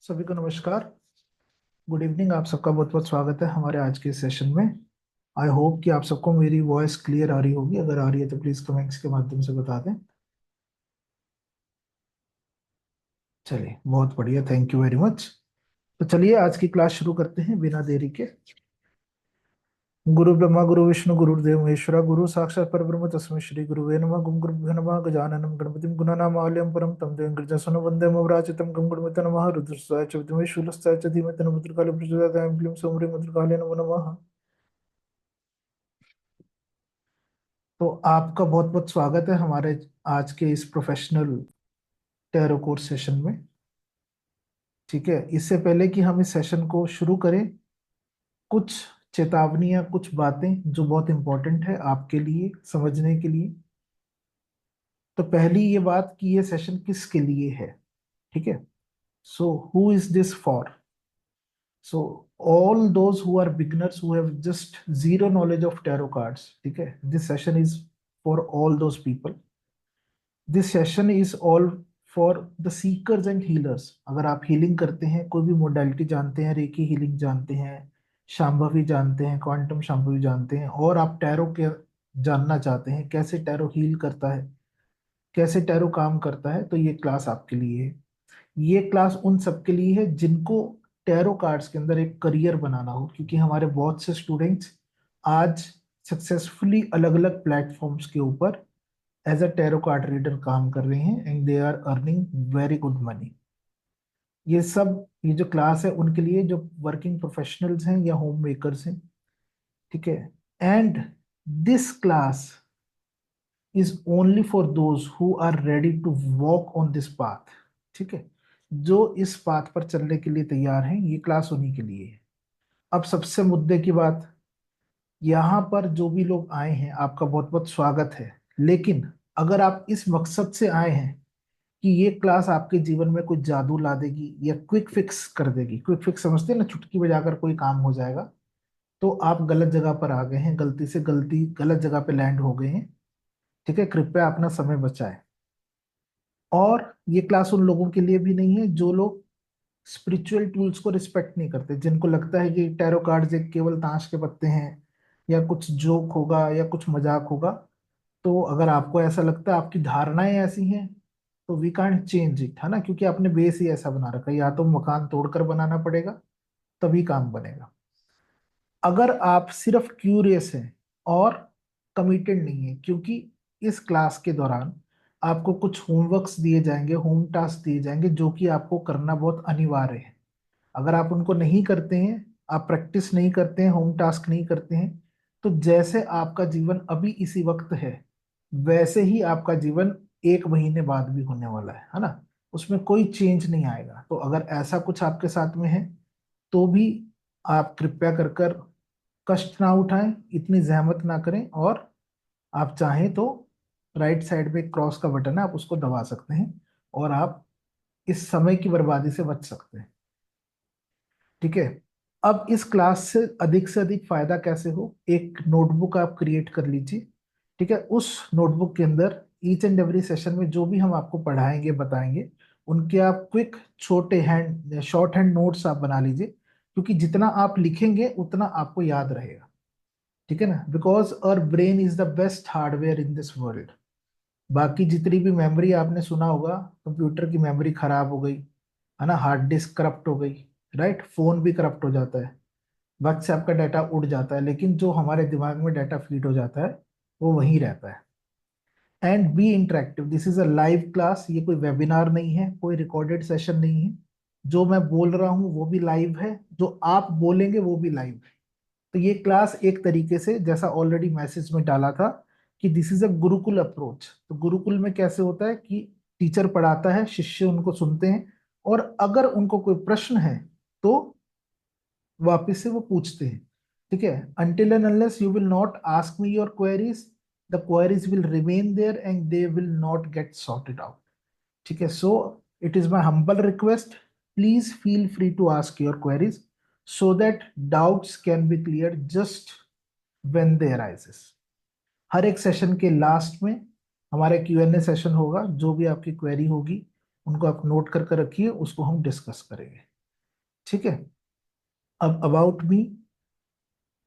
सभी को नमस्कार। Good evening. आप सबका बहुत बहुत स्वागत है हमारे आज के सेशन में। आई होप कि आप सबको मेरी वॉइस क्लियर आ रही होगी। अगर आ रही है तो प्लीज कमेंट्स के माध्यम से बता दें। चलिए, बहुत बढ़िया, थैंक यू वेरी मच। तो चलिए आज की क्लास शुरू करते हैं बिना देरी के। गुरु ब्रह्मा गुरु विष्णु गुरुदेव महेश्वरा गुरु साक्षात परब्रह्म तस्मै श्री गुरुवे नमः। गुं गुरुभ्यो नमः। गजाननं गणपतिं गुणानामालयं परं तं देवं गिरिजासनं वन्दे ममराचितं गं गुरुमिते नमः। रुद्रस्ताय च विद्महे शूलस्ताय च धीमहि तन्नो भद्रकाली प्रचोदयात्। ऐं क्लीं सौम्ये भद्रकाली नमो नमः। तो आपका बहुत बहुत स्वागत है हमारे आज के इस प्रोफेशनल टैरो कोर्स सेशन में। ठीक है, इससे पहले कि हम इस सेशन को शुरू करें, कुछ चेतावनियां, कुछ बातें जो बहुत इंपॉर्टेंट है आपके लिए समझने के लिए। तो पहली ये बात कि ये सेशन किसके लिए है। ठीक है, so who is this for? So all those who are beginners who have just zero knowledge of tarot cards. ठीक है, this session is for all those people. This session is all for the seekers and healers. अगर आप healing करते हैं, कोई भी modality जानते हैं, रेकी हीलिंग जानते हैं, शांभवी जानते हैं, क्वांटम शांभवी जानते हैं, और आप टैरो के जानना चाहते हैं कैसे टैरो हील करता है, कैसे टैरो काम करता है, तो ये क्लास आपके लिए है। ये क्लास उन सबके लिए है जिनको टैरो कार्ड्स के अंदर एक करियर बनाना हो, क्योंकि हमारे बहुत से स्टूडेंट्स आज सक्सेसफुली अलग अलग प्लेटफॉर्म्स के ऊपर as a tarot card reader काम कर रहे हैं and they are earning very good money. ये जो क्लास है उनके लिए जो वर्किंग प्रोफेशनल्स हैं या होम मेकर्स हैं। ठीक है, and this class is only for those who are ready to walk on this path. ठीक है, जो इस पाथ पर चलने के लिए तैयार हैं, ये क्लास उन्हीं के लिए है। अब सबसे मुद्दे की बात, यहाँ पर जो भी लोग आए हैं आपका बहुत बहुत स्वागत है। लेकिन अगर आप इस मकसद से आए हैं कि ये क्लास आपके जीवन में कुछ जादू ला देगी या क्विक फिक्स कर देगी, क्विक फिक्स समझते हैं ना, चुटकी बजाकर कोई काम हो जाएगा, तो आप गलत जगह पर आ गए हैं, गलती गलत जगह पे लैंड हो गए हैं। ठीक है, कृपया अपना समय बचाएं। और ये क्लास उन लोगों के लिए भी नहीं है जो लोग स्पिरिचुअल टूल्स को रिस्पेक्ट नहीं करते, जिनको लगता है कि टैरो कार्ड्स एक केवल ताश के पत्ते हैं या कुछ जोक होगा या कुछ मजाक होगा। तो अगर आपको ऐसा लगता है, आपकी धारणाएं ऐसी हैं, तो वी कांट चेंज इट, है ना, क्योंकि आपने बेस ही ऐसा बना रखा है। या तो मकान तोड़कर बनाना पड़ेगा, तभी काम बनेगा। अगर आप सिर्फ क्यूरियस हैं और कमिटेड नहीं है, क्योंकि इस क्लास के दौरान आपको कुछ होमवर्क्स दिए जाएंगे, होम टास्क दिए जाएंगे, जो कि आपको करना बहुत अनिवार्य है। अगर आप उनको नहीं करते हैं, आप प्रैक्टिस नहीं करते हैं, होम टास्क नहीं करते हैं, तो जैसे आपका जीवन अभी इसी वक्त है, वैसे ही आपका जीवन 1 महीने बाद भी होने वाला है ना। उसमें कोई चेंज नहीं आएगा। तो अगर ऐसा कुछ आपके साथ में है, तो भी आप कृपया कर कर कष्ट ना उठाएं, इतनी जहमत ना करें, और आप चाहें तो राइट साइड में क्रॉस का बटन है, आप उसको दबा सकते हैं और आप इस समय की बर्बादी से बच सकते हैं। ठीक है, अब इस क्लास से अधिक फायदा कैसे हो, एक नोटबुक आप क्रिएट कर लीजिए। ठीक है, उस नोटबुक के अंदर ईच एंड एवरी सेशन में जो भी हम आपको पढ़ाएंगे बताएंगे, उनके आप क्विक छोटे हैंड शॉर्ट हैंड नोट्स आप बना लीजिए, क्योंकि जितना आप लिखेंगे उतना आपको याद रहेगा। ठीक है ना, because our brain is the best hardware in this world. बाकी जितनी भी मेमोरी आपने सुना होगा, कंप्यूटर की मेमोरी खराब हो गई, है ना, हार्ड डिस्क करप्ट हो गई, राइट, फोन भी करप्ट हो जाता है, वक्त से आपका डाटा उड़ जाता है, लेकिन जो हमारे दिमाग में डाटा फीड हो जाता है वो वहीं रहता है। And be interactive, this is a live class, ये कोई वेबिनार नहीं है, कोई रिकॉर्डेड सेशन नहीं है। जो मैं बोल रहा हूँ वो भी लाइव है, जो आप बोलेंगे वो भी लाइव है। तो ये क्लास एक तरीके से, जैसा ऑलरेडी मैसेज में डाला था, कि this is a Gurukul approach. तो गुरुकुल में कैसे होता है कि टीचर पढ़ाता है, शिष्य उनको सुनते हैं, और अगर उनको कोई प्रश्न है तो वापस से वो पूछते हैं। ठीक है, until and unless you will not ask me your queries, the queries will remain there and they will not get sorted out. ठीक है, so it is my humble request, please feel free to ask your queries so that doubts can be cleared just when they arises. हर एक session के last में हमारा Q&A session होगा, जो भी आपकी क्वेरी होगी उनको आप नोट कर कर रखिए, उसको हम डिस्कस करेंगे। ठीक है। अब अबाउट मी,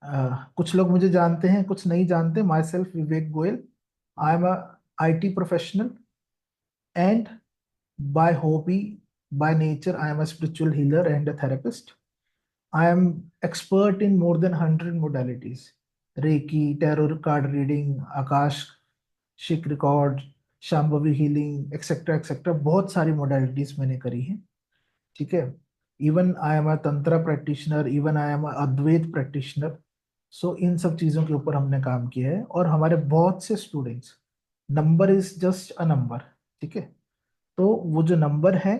कुछ लोग मुझे जानते हैं, कुछ नहीं जानते। My self Vivek Goyal. I am IT professional and by hobby, by nature, I am a spiritual healer and a therapist. I am expert in more than 100 modalities. Reiki, tarot card reading, Akash, शिक record, Shambhavi healing, etcetera etcetera, बहुत सारी modalities मैंने करी हैं। ठीक है। Even I am a tantra practitioner, even I am a Advaita practitioner. So इन सब चीज़ों के ऊपर हमने काम किया है, और हमारे बहुत से students, number is just a number. ठीक है। तो वो जो नंबर है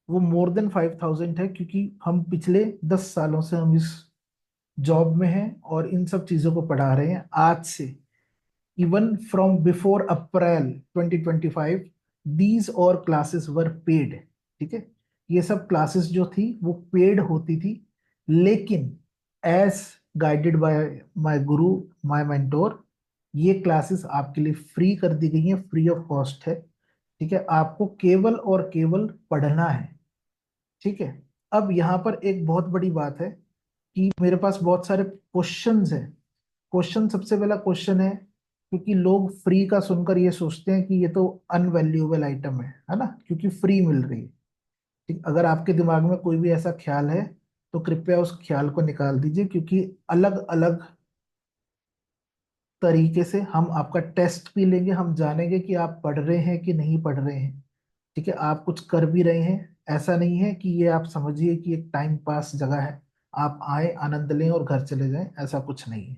वो मोर देन 5000 है, क्योंकि हम पिछले 10 सालों से हम इस जॉब में हैं और इन सब चीजों को पढ़ा रहे हैं आज से। Even from before April 2025 these और क्लासेस वर पेड। ठीक है। ये सब क्लासेस जो थी वो पेड होती थी, लेकिन as guided by my Guru, my mentor, ये क्लासेस आपके लिए फ्री कर दी गई हैं, फ्री ऑफ कॉस्ट है। ठीक है। आपको केवल और केवल पढ़ना है। ठीक है। अब यहाँ पर एक बहुत बड़ी बात है कि मेरे पास बहुत सारे क्वेश्चंस हैं। क्वेश्चन, सबसे पहला क्वेश्चन है, क्योंकि लोग फ्री का सुनकर ये सोचते हैं कि ये तो अनवैल्यूएबल आइटम है ना, क्योंकि फ्री मिल रही है। ठीक, अगर आपके दिमाग में कोई भी ऐसा ख्याल है तो कृपया उस ख्याल को निकाल दीजिए, क्योंकि अलग अलग तरीके से हम आपका टेस्ट भी लेंगे, हम जानेंगे कि आप पढ़ रहे हैं कि नहीं पढ़ रहे हैं। ठीक है। आप कुछ कर भी रहे हैं, ऐसा नहीं है कि ये आप समझिए कि एक टाइम पास जगह है, आप आए, आनंद लें और घर चले जाएं, ऐसा कुछ नहीं है।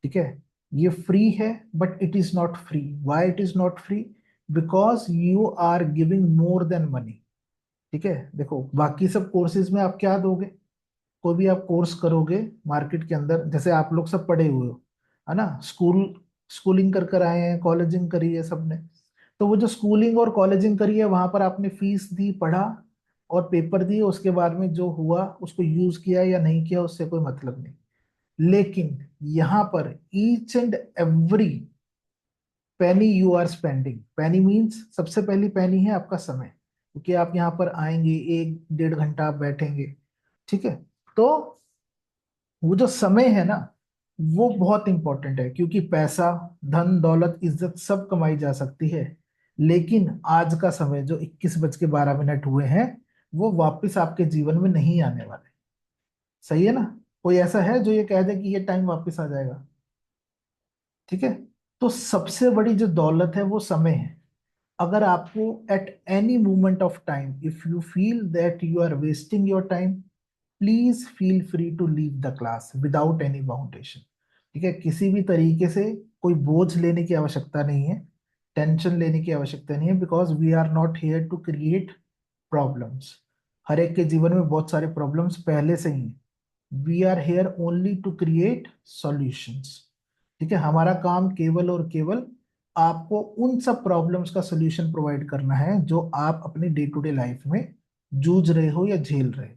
ठीक है। ये फ्री है, but it is not free. Why it is not free? Because you are giving more than money. ठीक है। देखो, बाकी सब कोर्सेज में आप क्या दोगे? कोई भी आप कोर्स करोगे मार्केट के अंदर, जैसे आप लोग सब पढ़े हुए हो, है ना, स्कूलिंग कर कर आए हैं, कॉलेजिंग करी है सबने। तो वो जो स्कूलिंग और कॉलेजिंग करी है, वहां पर आपने फीस दी, पढ़ा और पेपर दिए, उसके बाद में जो हुआ उसको यूज किया या नहीं किया उससे कोई मतलब नहीं। लेकिन यहाँ पर each and every penny you are spending, penny means, सबसे पहली पेनी है आपका समय, क्योंकि आप यहाँ पर आएंगे, 1-1.5 घंटा आप बैठेंगे। ठीक है। तो वो जो समय है ना, वो बहुत इंपॉर्टेंट है, क्योंकि पैसा, धन दौलत, इज्जत सब कमाई जा सकती है, लेकिन आज का समय जो 21:12 हुए हैं, वो वापस आपके जीवन में नहीं आने वाले। सही है ना? कोई ऐसा है जो ये कह दे कि ये टाइम वापस आ जाएगा? ठीक है। तो सबसे बड़ी जो दौलत है वो समय है। अगर आपको at any moment of time if you feel that you are wasting your time, please feel free to leave the class without any boundation. ठीक है। किसी भी तरीके से कोई बोझ लेने की आवश्यकता नहीं है, टेंशन लेने की आवश्यकता नहीं है, because we are not here to create problems. हर एक के जीवन में बहुत सारे प्रॉब्लम्स पहले से ही हैं। We are here only to create solutions. ठीक है। हमारा काम केवल और केवल आपको उन सब प्रॉब्लम्स का सॉल्यूशन प्रोवाइड करना है जो आप अपनी डे टू डे लाइफ में जूझ रहे हो या झेल रहे हो।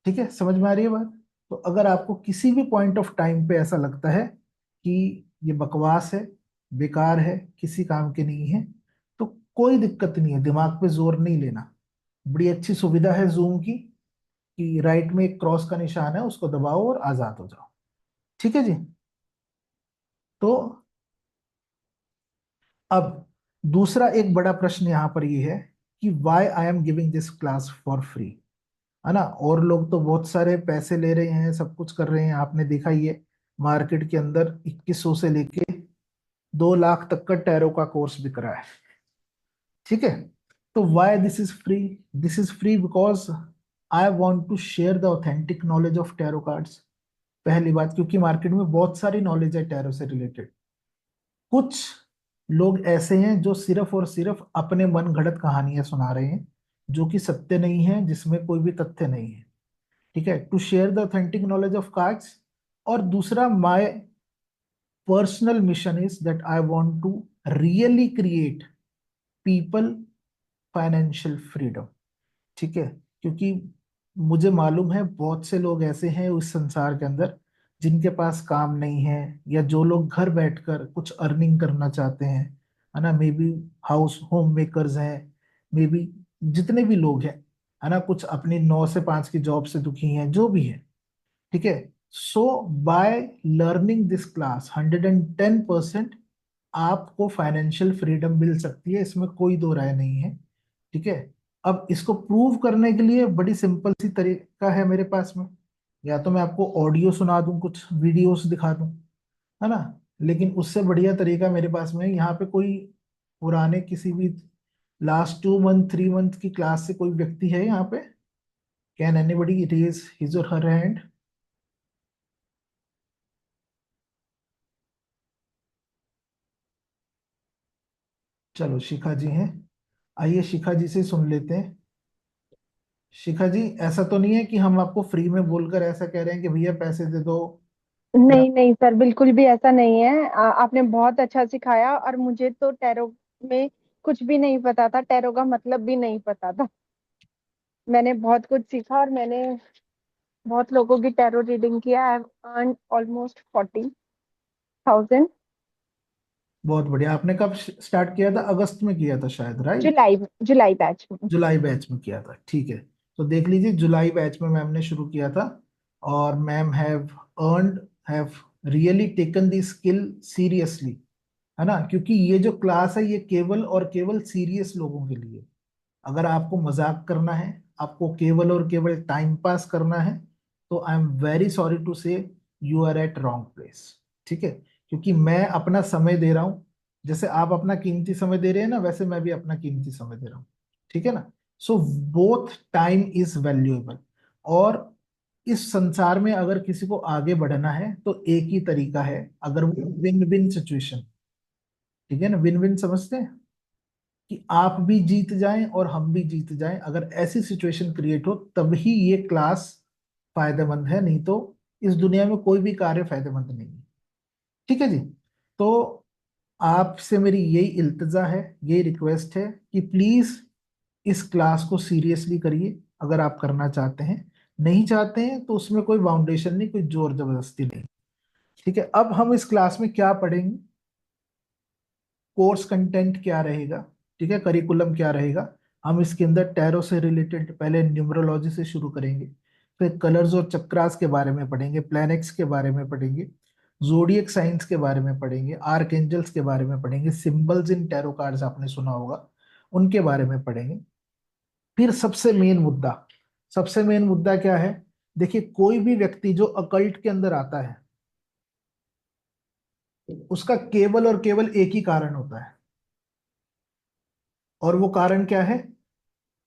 ठीक है। समझ में आ रही है बात? तो अगर आपको किसी भी पॉइंट ऑफ टाइम पे ऐसा लगता है कि ये बकवास है, बेकार है, किसी काम के नहीं है, तो कोई दिक्कत नहीं है, दिमाग पे जोर नहीं लेना। बड़ी अच्छी सुविधा है जूम की, कि राइट में एक क्रॉस का निशान है, उसको दबाओ और आजाद हो जाओ। ठीक है जी। तो अब दूसरा एक बड़ा प्रश्न यहाँ पर ये है कि why I am giving this class for free, है ना? और लोग तो बहुत सारे पैसे ले रहे हैं, सब कुछ कर रहे हैं, आपने देखा ही है। मार्केट के अंदर 2100 से लेके 2 लाख तक का टैरो का कोर्स बिक रहा है। ठीक है। तो why this is free? This is free because I want to share the authentic knowledge of tarot cards. पहली बात, क्योंकि मार्केट में बहुत सारी नॉलेज है टैरो से रिलेटेड। कुछ लोग ऐसे हैं जो सिर्फ और सिर्फ अपने मन गढ़ंत कहानियां सुना रहे हैं, जो कि सत्य नहीं है, जिसमें कोई भी तथ्य नहीं है। ठीक है। To share the authentic knowledge of cards. और दूसरा, my personal mission is that I want to really create people financial freedom. ठीक है। क्योंकि मुझे मालूम है बहुत से लोग ऐसे हैं उस संसार के अंदर जिनके पास काम नहीं है, या जो लोग घर बैठकर कुछ अर्निंग करना चाहते हैं, है ना, may be house home makers हैं, मे बी जितने भी लोग हैं, है ना, कुछ अपनी 9 से 5 की जॉब से दुखी हैं, जो भी है। ठीक है। सो बाय लर्निंग दिस क्लास 110% आपको फाइनेंशियल फ्रीडम मिल सकती है, इसमें कोई दो राय नहीं है। ठीक है। अब इसको प्रूव करने के लिए बड़ी सिंपल सी तरीका है मेरे पास में। या तो मैं आपको ऑडियो सुना दूं, कुछ वीडियोस दिखा दूं, है ना। लेकिन उससे बढ़िया तरीका मेरे पास में है, यहाँ पे कोई पुराने किसी भी लास्ट 2 मंथ 3 मंथ की क्लास से कोई व्यक्ति है यहाँ पे? कैन एनीबडी रेज हिज और हर हैंड? चलो शिखा जी हैं, आइए शिखा जी से सुन लेते हैं। शिखा जी, ऐसा तो नहीं है कि हम आपको फ्री में बोलकर ऐसा कह रहे हैं कि भैया पैसे दे दो, या? नहीं नहीं सर, बिल्कुल भी ऐसा नहीं है। आपने बहुत अच्छा सिखाया, और मुझे तो टैरो में कुछ भी नहीं पता था, टैरो का मतलब भी नहीं पता था। मैंने बहुत कुछ सीखा, और मैंने बहुत लोगों की टैरो रीडिंग किया। I have earn almost 40,000। बहुत बढ़िया। आपने कब स्टार्ट किया था? अगस्त में किया था शायद, राइट? जुलाई जुलाई बैच में। जुलाई बैच में किया था, ठीक है। तो देख लीजिए, जुलाई बैच में मैम ने शुरू किया था, और ma'am have earned, have really taken the skill seriously, है ना। क्योंकि ये जो क्लास है, ये केवल और केवल सीरियस लोगों के लिए। अगर आपको मजाक करना है, आपको केवल और केवल टाइम पास करना है, तो I am very sorry to say you are at wrong place. ठीक है। क्योंकि मैं अपना समय दे रहा हूं, जैसे आप अपना कीमती समय दे रहे हैं ना, वैसे मैं भी अपना कीमती समय दे रहा हूँ। ठीक है ना। So both time is valuable. और इस संसार में अगर किसी को आगे बढ़ना है तो एक ही तरीका है, अगर वो विन विन सिचुएशन, ठीक है ना, विन विन समझते हैं, कि आप भी जीत जाएं और हम भी जीत जाएं, अगर ऐसी सिचुएशन क्रिएट हो तभी ये क्लास फायदेमंद है, नहीं तो इस दुनिया में कोई भी कार्य फायदेमंद नहीं है। ठीक है जी। तो आपसे मेरी यही इल्तिजा है, यही रिक्वेस्ट है कि प्लीज इस क्लास को सीरियसली करिए, अगर आप करना चाहते हैं। नहीं चाहते हैं तो उसमें कोई बाउंडेशन नहीं, कोई जोर जबरदस्ती नहीं। ठीक है। अब हम इस क्लास में क्या पढ़ेंगे, कोर्स कंटेंट क्या रहेगा, ठीक है, करिकुलम क्या रहेगा। हम इसके अंदर टैरो से रिलेटेड पहले न्यूमरोलॉजी से शुरू करेंगे, फिर कलर्स और चक्रास के बारे में पढ़ेंगे, प्लैनेट्स के बारे में पढ़ेंगे, जोडियक साइंस के बारे में पढ़ेंगे, आर्क एंजल्स के बारे में पढ़ेंगे, सिंबल्स इन टैरो कार्ड्स आपने सुना होगा, उनके बारे में पढ़ेंगे। फिर सबसे मेन मुद्दा क्या है? देखिए, कोई भी व्यक्ति जो अकल्ट के अंदर आता है, उसका केवल और केवल एक ही कारण होता है, और वो कारण क्या है?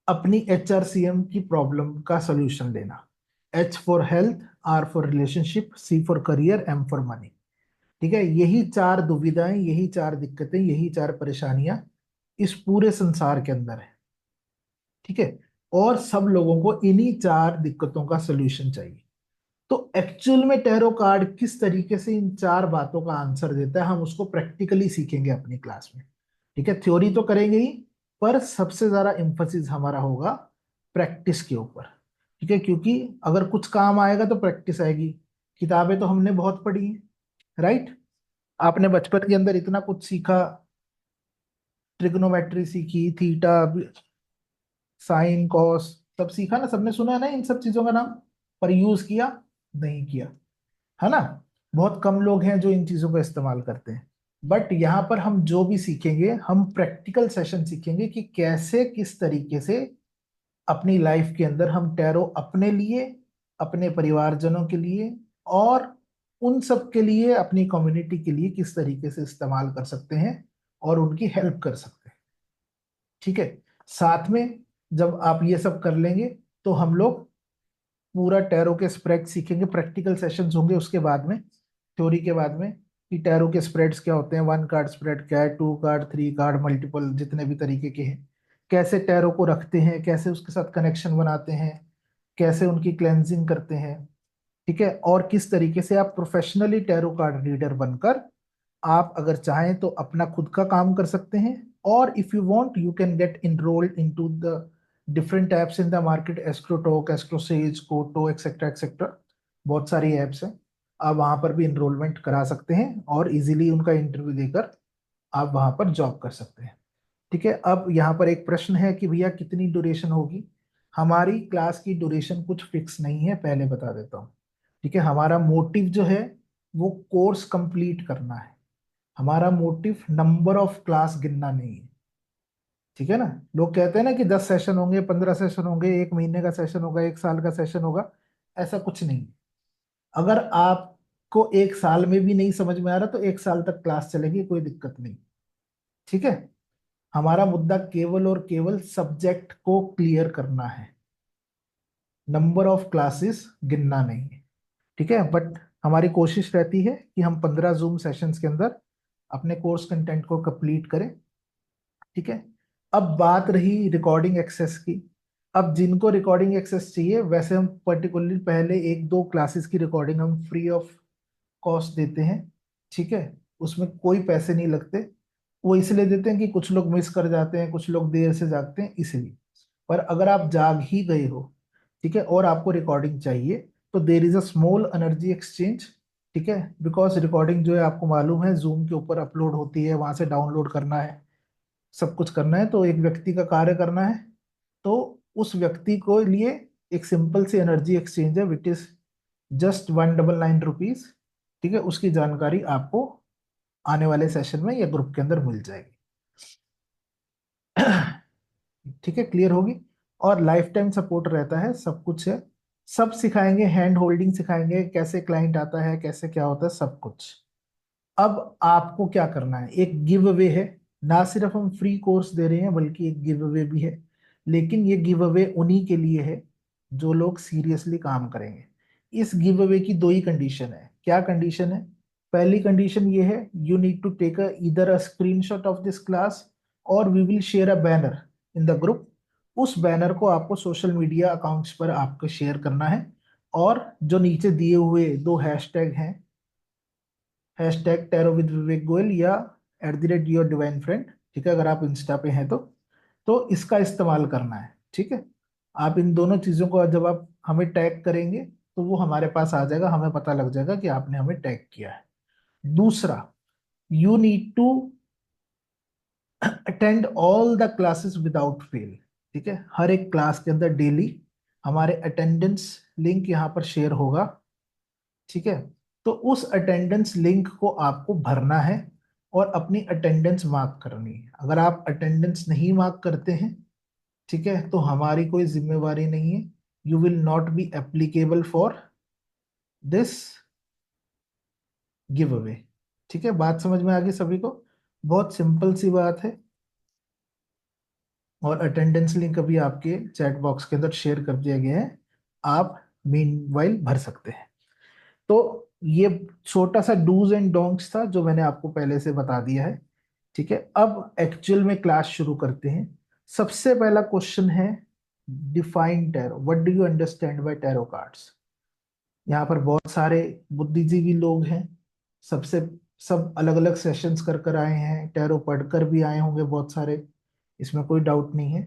अपनी HRCM की प्रॉब्लम का सोल्यूशन लेना। H for health, R for relationship, C for career, M for money. ठीक है। यही चार दुविधाएं, यही चार दिक्कतें, यही चार परेशानियां इस पूरे संसार के अंदर है। ठीक है। और सब लोगों को इन्हीं चार दिक्कतों का सोल्यूशन चाहिए। तो एक्चुअल में टैरो कार्ड किस तरीके से इन चार बातों का आंसर देता है, हम उसको प्रैक्टिकली सीखेंगे अपनी क्लास में। ठीक है। थ्योरी तो करेंगे ही, पर सबसे ज्यादा एम्फोसिस हमारा होगा प्रैक्टिस के ऊपर। ठीक है। क्योंकि अगर कुछ काम आएगा तो प्रैक्टिस आएगी। किताबें तो हमने बहुत पढ़ी हैं, राइट? आपने बचपन के अंदर इतना कुछ सीखा, ट्रिग्नोमेट्री सीखी, थीटा, साइन, कॉस, सब सीखा ना, सबने सुना है ना इन सब चीजों का नाम, पर यूज किया नहीं किया, है ना। बहुत कम लोग हैं जो इन चीजों का इस्तेमाल करते हैं। बट यहाँ पर हम जो भी सीखेंगे, हम प्रैक्टिकल सेशन सीखेंगे कि कैसे, किस तरीके से अपनी लाइफ के अंदर हम टैरो अपने लिए, अपने परिवारजनों के लिए, और उन सब के लिए, अपनी कम्युनिटी के लिए किस तरीके से इस्तेमाल कर सकते हैं और उनकी हेल्प कर सकते हैं। ठीक है। साथ में जब आप ये सब कर लेंगे, तो हम लोग पूरा टैरो के स्प्रेड सीखेंगे, प्रैक्टिकल सेशंस होंगे उसके बाद में, थ्योरी के बाद में, कि टैरो के स्प्रेड्स क्या होते हैं, 1 कार्ड स्प्रेड क्या है, 2 कार्ड, 3 कार्ड, मल्टीपल, जितने भी तरीके के हैं, कैसे टैरो को रखते हैं, कैसे उसके साथ कनेक्शन बनाते हैं, कैसे उनकी क्लेंजिंग करते हैं। ठीक है। और किस तरीके से आप प्रोफेशनली टैरो कार्ड रीडर बनकर, आप अगर चाहें तो अपना खुद का काम कर सकते हैं, और if you want you can get enrolled into the different apps in the market, AstroTalk, AstroSage, कोटो, एक्सेट्रा एक्सेट्रा। बहुत सारी एप्स हैं, आप वहां पर भी इनरोलमेंट करा सकते हैं, और इजीली उनका इंटरव्यू देकर आप वहां पर जॉब कर सकते हैं। ठीक है। अब यहाँ पर एक प्रश्न है कि भैया कितनी ड्यूरेशन होगी? हमारी क्लास की ड्यूरेशन कुछ फिक्स नहीं है, पहले बता देता हूँ। ठीक है, हमारा मोटिव जो है वो कोर्स कंप्लीट करना है। हमारा मोटिव नंबर ऑफ क्लास गिनना नहीं है। ठीक है ना। लोग कहते हैं ना कि 10 सेशन होंगे, 15 सेशन होंगे, 1 महीने का सेशन होगा, 1 साल का सेशन होगा। ऐसा कुछ नहीं। अगर आपको 1 साल में भी नहीं समझ में आ रहा तो 1 साल तक क्लास चलेगी, कोई दिक्कत नहीं। ठीक है। हमारा मुद्दा केवल और केवल सब्जेक्ट को क्लियर करना है, नंबर ऑफ क्लासेस गिनना नहीं है। ठीक है, बट हमारी कोशिश रहती है कि हम 15 जूम सेशंस के अंदर अपने कोर्स कंटेंट को कंप्लीट करें। ठीक है। अब बात रही रिकॉर्डिंग एक्सेस की। अब जिनको रिकॉर्डिंग एक्सेस चाहिए, वैसे हम पर्टिकुलरली पहले 1-2 क्लासेस की रिकॉर्डिंग हम फ्री ऑफ कॉस्ट देते हैं। ठीक है। उसमें कोई पैसे नहीं लगते। वो इसलिए देते हैं कि कुछ लोग मिस कर जाते हैं, कुछ लोग देर से जागते हैं, इसलिए। पर अगर आप जाग ही गए हो, ठीक है, और आपको रिकॉर्डिंग चाहिए, तो there is a small energy exchange. ठीक है, बिकॉज रिकॉर्डिंग जो है आपको मालूम है जूम के ऊपर अपलोड होती है, वहां से डाउनलोड करना है, सब कुछ करना है, तो एक व्यक्ति का कार्य करना है। तो उस व्यक्ति को लिए एक सिंपल सी एनर्जी एक्सचेंज है, विच इज जस्ट 199 रुपीज। ठीक है, उसकी जानकारी आपको आने वाले सेशन में या ग्रुप के अंदर मिल जाएगी। ठीक है, क्लियर होगी। और लाइफ टाइम सपोर्ट रहता है, सब कुछ है। सब सिखाएंगे, हैंड होल्डिंग सिखाएंगे, कैसे क्लाइंट आता है, कैसे क्या होता है, सब कुछ। अब आपको क्या करना है, एक गिव अवे है। ना सिर्फ हम फ्री कोर्स दे रहे हैं, बल्कि एक गिव अवे भी है। लेकिन ये गिव अवे उन्हीं के लिए है जो लोग सीरियसली काम करेंगे। इस गिव अवे की दो ही कंडीशन है। क्या कंडीशन है? पहली कंडीशन ये है, यू नीड टू टेक इधर a screenshot of this class, और we will share a banner in the group. उस बैनर को आपको सोशल मीडिया अकाउंट्स पर आपको शेयर करना है। और जो नीचे दिए हुए 2 हैशटैग हैं, हैशटैग टैरो विद विवेक गोयल या @yourdivine friend, ठीक है, अगर आप इंस्टा पे हैं तो इसका इस्तेमाल करना है। ठीक है। आप इन दोनों चीजों को जब आप हमें टैग करेंगे, तो वो हमारे पास आ जाएगा, हमें पता लग जाएगा कि आपने हमें टैग किया है। दूसरा, you need to attend all the classes without fail. ठीक है, हर एक क्लास के अंदर डेली हमारे अटेंडेंस लिंक यहाँ पर शेयर होगा। ठीक है। तो उस अटेंडेंस लिंक को आपको भरना है और अपनी अटेंडेंस मार्क करनी है। अगर आप अटेंडेंस नहीं मार्क करते हैं, ठीक है, तो हमारी कोई जिम्मेवारी नहीं है। You will not be applicable for this give away. ठीक है, बात समझ में आ गई सभी को? बहुत सिंपल सी बात है। और अटेंडेंस लिंक अभी आपके चैट बॉक्स के अंदर शेयर कर दिया गया है, आप मीनवाइल भर सकते हैं। तो ये छोटा सा डूज एंड डोंट्स था जो मैंने आपको पहले से बता दिया है। ठीक है, अब एक्चुअल में क्लास शुरू करते हैं। सबसे पहला क्वेश्चन है, define tarot, what do you understand by tarot cards. यहाँ पर बहुत सारे बुद्धिजीवी लोग हैं, सबसे सब अलग अलग सेशंस कर कर आए हैं, टैरो पढ़कर भी आए होंगे बहुत सारे, इसमें कोई डाउट नहीं है।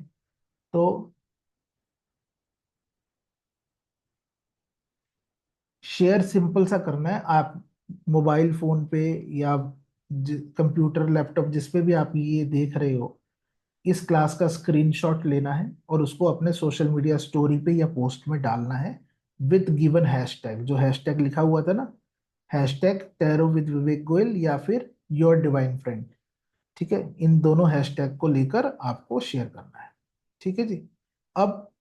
तो शेयर सिंपल सा करना है। आप मोबाइल फोन पे या कंप्यूटर लैपटॉप जिस पे भी आप ये देख रहे हो, इस क्लास का स्क्रीनशॉट लेना है और उसको अपने सोशल मीडिया स्टोरी पे या पोस्ट में डालना है, विद गिवन हैशटैग, जो हैशटैग लिखा हुआ था ना, हैशटैग टैरो विद विवेक गोयल या फिर योर डिवाइन फ्रेंड। ठीक है, इन दोनों हैशटैग को लेकर आपको शेयर करना है। ठीक है जी। अब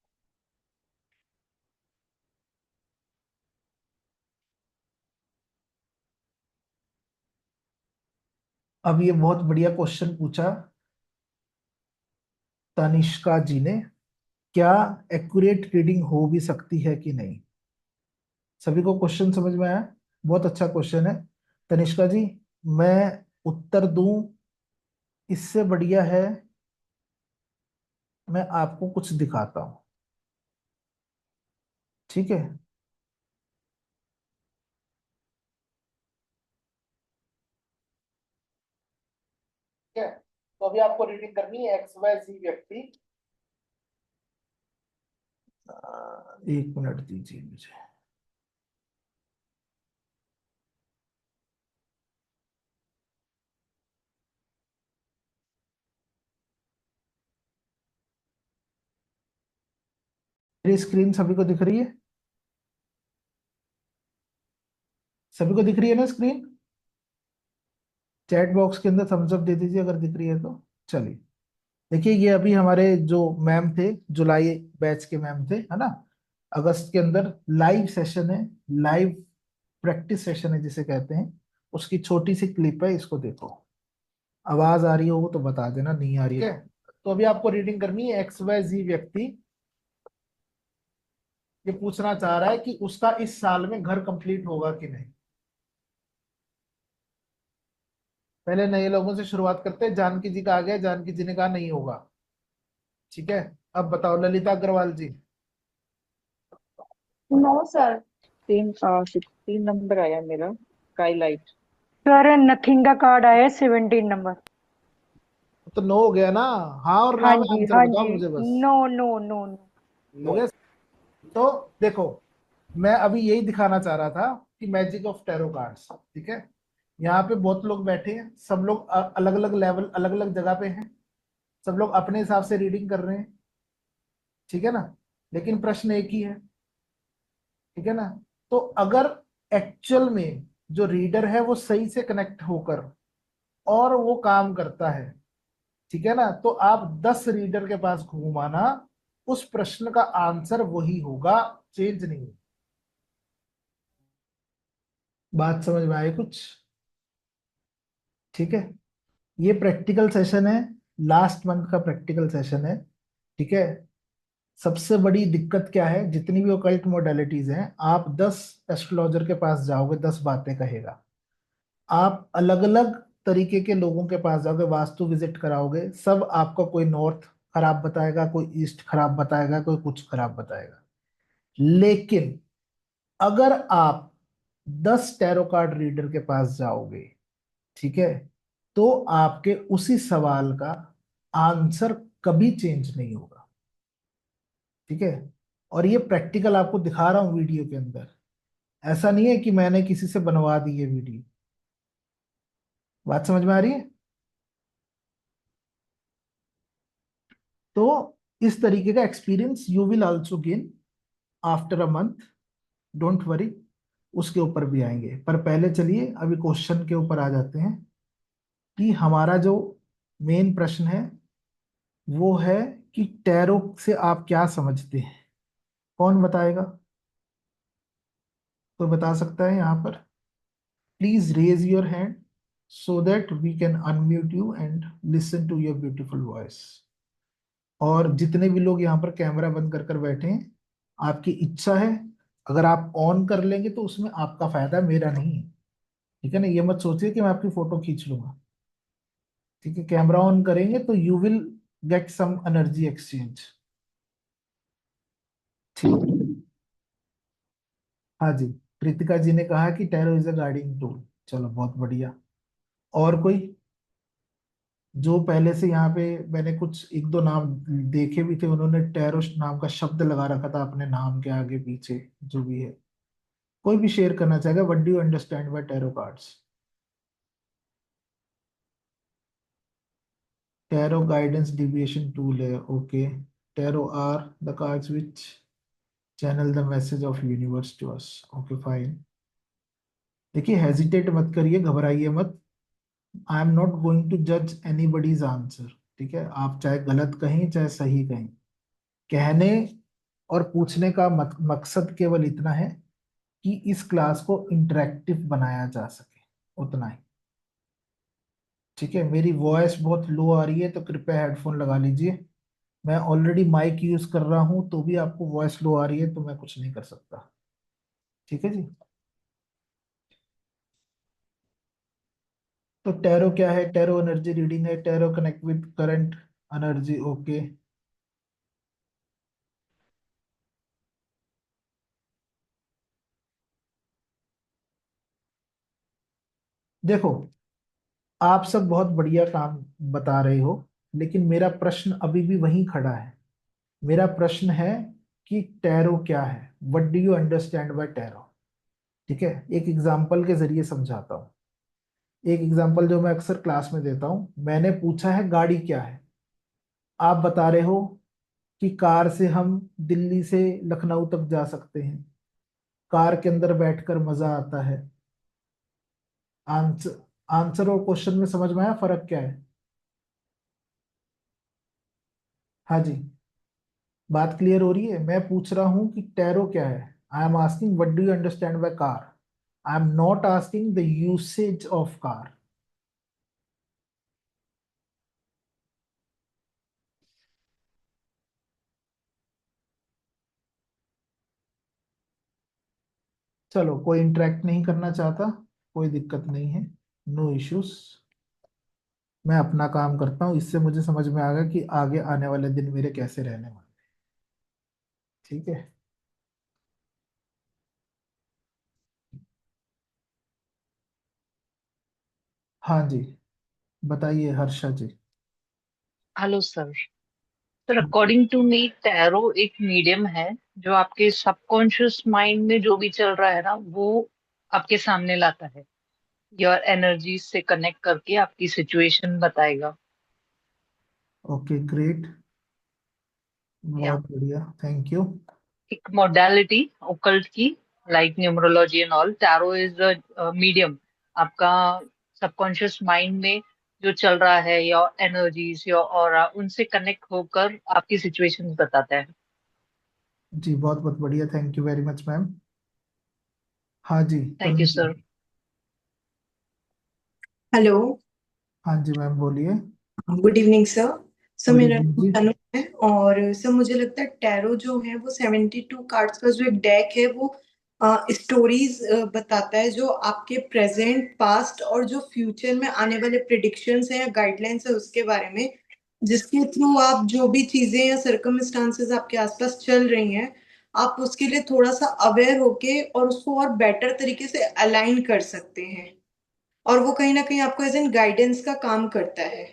अब ये बहुत बढ़िया क्वेश्चन पूछा तनिष्का जी ने, क्या एक्यूरेट रीडिंग हो भी सकती है कि नहीं। सभी को क्वेश्चन समझ में आया? बहुत अच्छा क्वेश्चन है तनिष्का जी। मैं उत्तर दूं, इससे बढ़िया है मैं आपको कुछ दिखाता हूं। ठीक है। ठीक है, तो अभी आपको रीडिंग करनी है, XYZ व्यक्ति। 1 मिनट दीजिए मुझे। मेरी स्क्रीन सभी को दिख रही है? सभी को दिख रही है ना स्क्रीन? चैट बॉक्स के अंदर थम्स अप दे दीजिए अगर दिख रही है तो। चलिए, देखिए ये अभी हमारे जो मैम थे, जुलाई बैच के मैम थे, है ना, अगस्त के अंदर लाइव सेशन है, लाइव प्रैक्टिस सेशन है जिसे कहते हैं, उसकी छोटी सी क्लिप है, इसको देखो। आवाज आ रही हो तो बता देना, नहीं आ रही है तो अभी आपको रीडिंग करनी है। एक्स वाई जी व्यक्ति ये पूछना चाह रहा है कि उसका इस साल में घर कंप्लीट होगा कि नहीं। पहले नए लोगों से शुरुआत करते हैं। जानकी जी का आ गया, जानकी जी ने कहा नहीं होगा। ठीक है, अब बताओ Lalita Agrawal ji. No sir. 16 number आया मेरा, स्काईलाइट। सर नथिंग का कार्ड आया है 17 नंबर। तो नो हो गया ना। हाँ और हाँ ना में जी आंसर हाँ बताओ जी। मुझे बस। No no no no. हो गया। तो देखो, मैं अभी यही दिखाना चाह रहा था कि मैजिक ऑफ टैरो कार्ड्स, ठीक है। यहाँ पे बहुत लोग बैठे हैं, सब लोग अलग अलग लेवल, अलग अलग जगह पे हैं, सब लोग अपने हिसाब से रीडिंग कर रहे हैं, ठीक है ना। लेकिन प्रश्न एक ही है, ठीक है ना। तो अगर एक्चुअल में जो रीडर है वो सही से कनेक्ट होकर और वो काम करता है, ठीक है ना, तो आप 10 रीडर के पास घुमाना, उस प्रश्न का आंसर वही होगा, चेंज नहीं होगा। बात समझ में आई कुछ? ठीक है, ये प्रैक्टिकल सेशन है, लास्ट मंथ का प्रैक्टिकल सेशन है, ठीक है। सबसे बड़ी दिक्कत क्या है, जितनी भी ओकल्ट मोडालिटीज हैं, आप 10 एस्ट्रोलॉजर के पास जाओगे, 10 बातें कहेगा। आप अलग अलग तरीके के लोगों के पास जाओगे, वास्तु विजिट कराओगे, सब आपका कोई नॉर्थ खराब बताएगा, कोई ईस्ट खराब बताएगा, कोई कुछ खराब बताएगा। लेकिन अगर आप 10 टैरो कार्ड रीडर के पास जाओगे, ठीक है, तो आपके उसी सवाल का आंसर कभी चेंज नहीं होगा, ठीक है। और ये प्रैक्टिकल आपको दिखा रहा हूं वीडियो के अंदर, ऐसा नहीं है कि मैंने किसी से बनवा दी ये वीडियो। बात समझ में आ रही है? तो इस तरीके का experience you will also gain after a month, don't worry, उसके ऊपर भी आएंगे। पर पहले चलिए अभी क्वेश्चन के ऊपर आ जाते हैं कि हमारा जो मेन प्रश्न है वो है कि टैरो से आप क्या समझते हैं। कौन बताएगा? कोई बता सकता है यहाँ पर? Please raise your hand so that we can unmute you and listen to your beautiful voice. और जितने भी लोग यहाँ पर कैमरा बंद कर कर बैठे हैं, आपकी इच्छा है, अगर आप ऑन कर लेंगे तो उसमें आपका फायदा है, मेरा नहीं है, ठीक है ना। ये मत सोचिए कि मैं आपकी फोटो खींच लूंगा, ठीक है। कैमरा ऑन करेंगे तो you will get some energy exchange, ठीक। हाँ जी, कृतिका जी ने कहा कि tarot is a guiding tool. चलो बहुत बढ़िया। और कोई जो पहले से यहाँ पे, मैंने कुछ एक दो नाम देखे भी थे, उन्होंने टैरो नाम का शब्द लगा रखा था अपने नाम के आगे पीछे, जो भी है, कोई भी शेयर करना चाहेगा? What do you understand by tarot cards? Tarot guidance deviation tool है, okay. Tarot are the cards which channel the message of universe to us, okay fine. देखिए हेजिटेट मत करिए, घबराइए मत। I am not going to जज anybody's answer, ठीक है। आप चाहे गलत कहें चाहे सही कहें, कहने और पूछने का मकसद केवल इतना है कि इस क्लास को इंटरेक्टिव बनाया जा सके, उतना ही, ठीक है। मेरी वॉइस बहुत लो आ रही है तो कृपया हेडफोन लगा लीजिए। मैं ऑलरेडी माइक यूज कर रहा हूं तो भी आपको वॉइस लो आ रही है तो मैं कुछ नहीं कर सकता, ठीक है जी। तो टैरो क्या है? टैरो एनर्जी रीडिंग है, tarot connect with current energy, okay. देखो, आप सब बहुत बढ़िया काम बता रहे हो, लेकिन मेरा प्रश्न अभी भी वहीं खड़ा है। मेरा प्रश्न है कि टैरो क्या है, what do you understand by tarot, ठीक है। एक एग्जाम्पल के जरिए समझाता हूँ। एक एग्जाम्पल जो मैं अक्सर क्लास में देता हूँ, मैंने पूछा है गाड़ी क्या है, आप बता रहे हो कि कार से हम दिल्ली से लखनऊ तक जा सकते हैं, कार के अंदर बैठकर मजा आता है। आंसर आंसर और क्वेश्चन में समझ में आया फर्क क्या है? हाँ जी, बात क्लियर हो रही है? मैं पूछ रहा हूं कि टैरो क्या है। I am asking what do you understand by car. I am not asking the usage of car. चलो, कोई इंटरेक्ट नहीं करना चाहता, कोई दिक्कत नहीं है, नो इश्यूज। मैं अपना काम करता हूँ, इससे मुझे समझ में आ गया कि आगे आने वाले दिन मेरे कैसे रहने वाले। ठीक है। हाँ जी, बताइए Harsha ji. Hello sir. Sir according to me tarot एक मीडियम है जो आपके सबकॉन्शियस माइंड में जो भी चल रहा है ना वो आपके सामने लाता है, योर एनर्जी से कनेक्ट करके आपकी सिचुएशन बताएगा। ओके, ग्रेट, या बहुत बढ़िया, थैंक यू। एक मॉडलिटी ओकल्ट की, like numerology and all, tarot is a medium आपका सबकॉन्शियस माइंड में जो चल रहा है, योर एनर्जीज, योर ऑरा, उनसे कनेक्ट होकर आपकी सिचुएशंस बताता है। जी बहुत बहुत बढ़िया, thank you very much ma'am. हाँ जी, थैंक तनु यू जी। सर। हेलो। हाँ जी मैम, बोलिए। Good evening sir. Sir good मेरा इवनिंग नाम जी। तनु है और सर मुझे लगता है टैरो जो है वो 72 कार्ड्स का जो एक डेक है वो स्टोरीज बताता है जो आपके प्रेजेंट, पास्ट और जो फ्यूचर में आने वाले प्रिडिक्शंस हैं या गाइडलाइंस है उसके बारे में, जिसके थ्रू आप जो भी चीजें या सर्कमस्टांसेस आपके आसपास चल रही हैं आप उसके लिए थोड़ा सा अवेयर होके और उसको और बेटर तरीके से अलाइन कर सकते हैं और वो कहीं ना कहीं आपको एज एन गाइडेंस का काम करता है।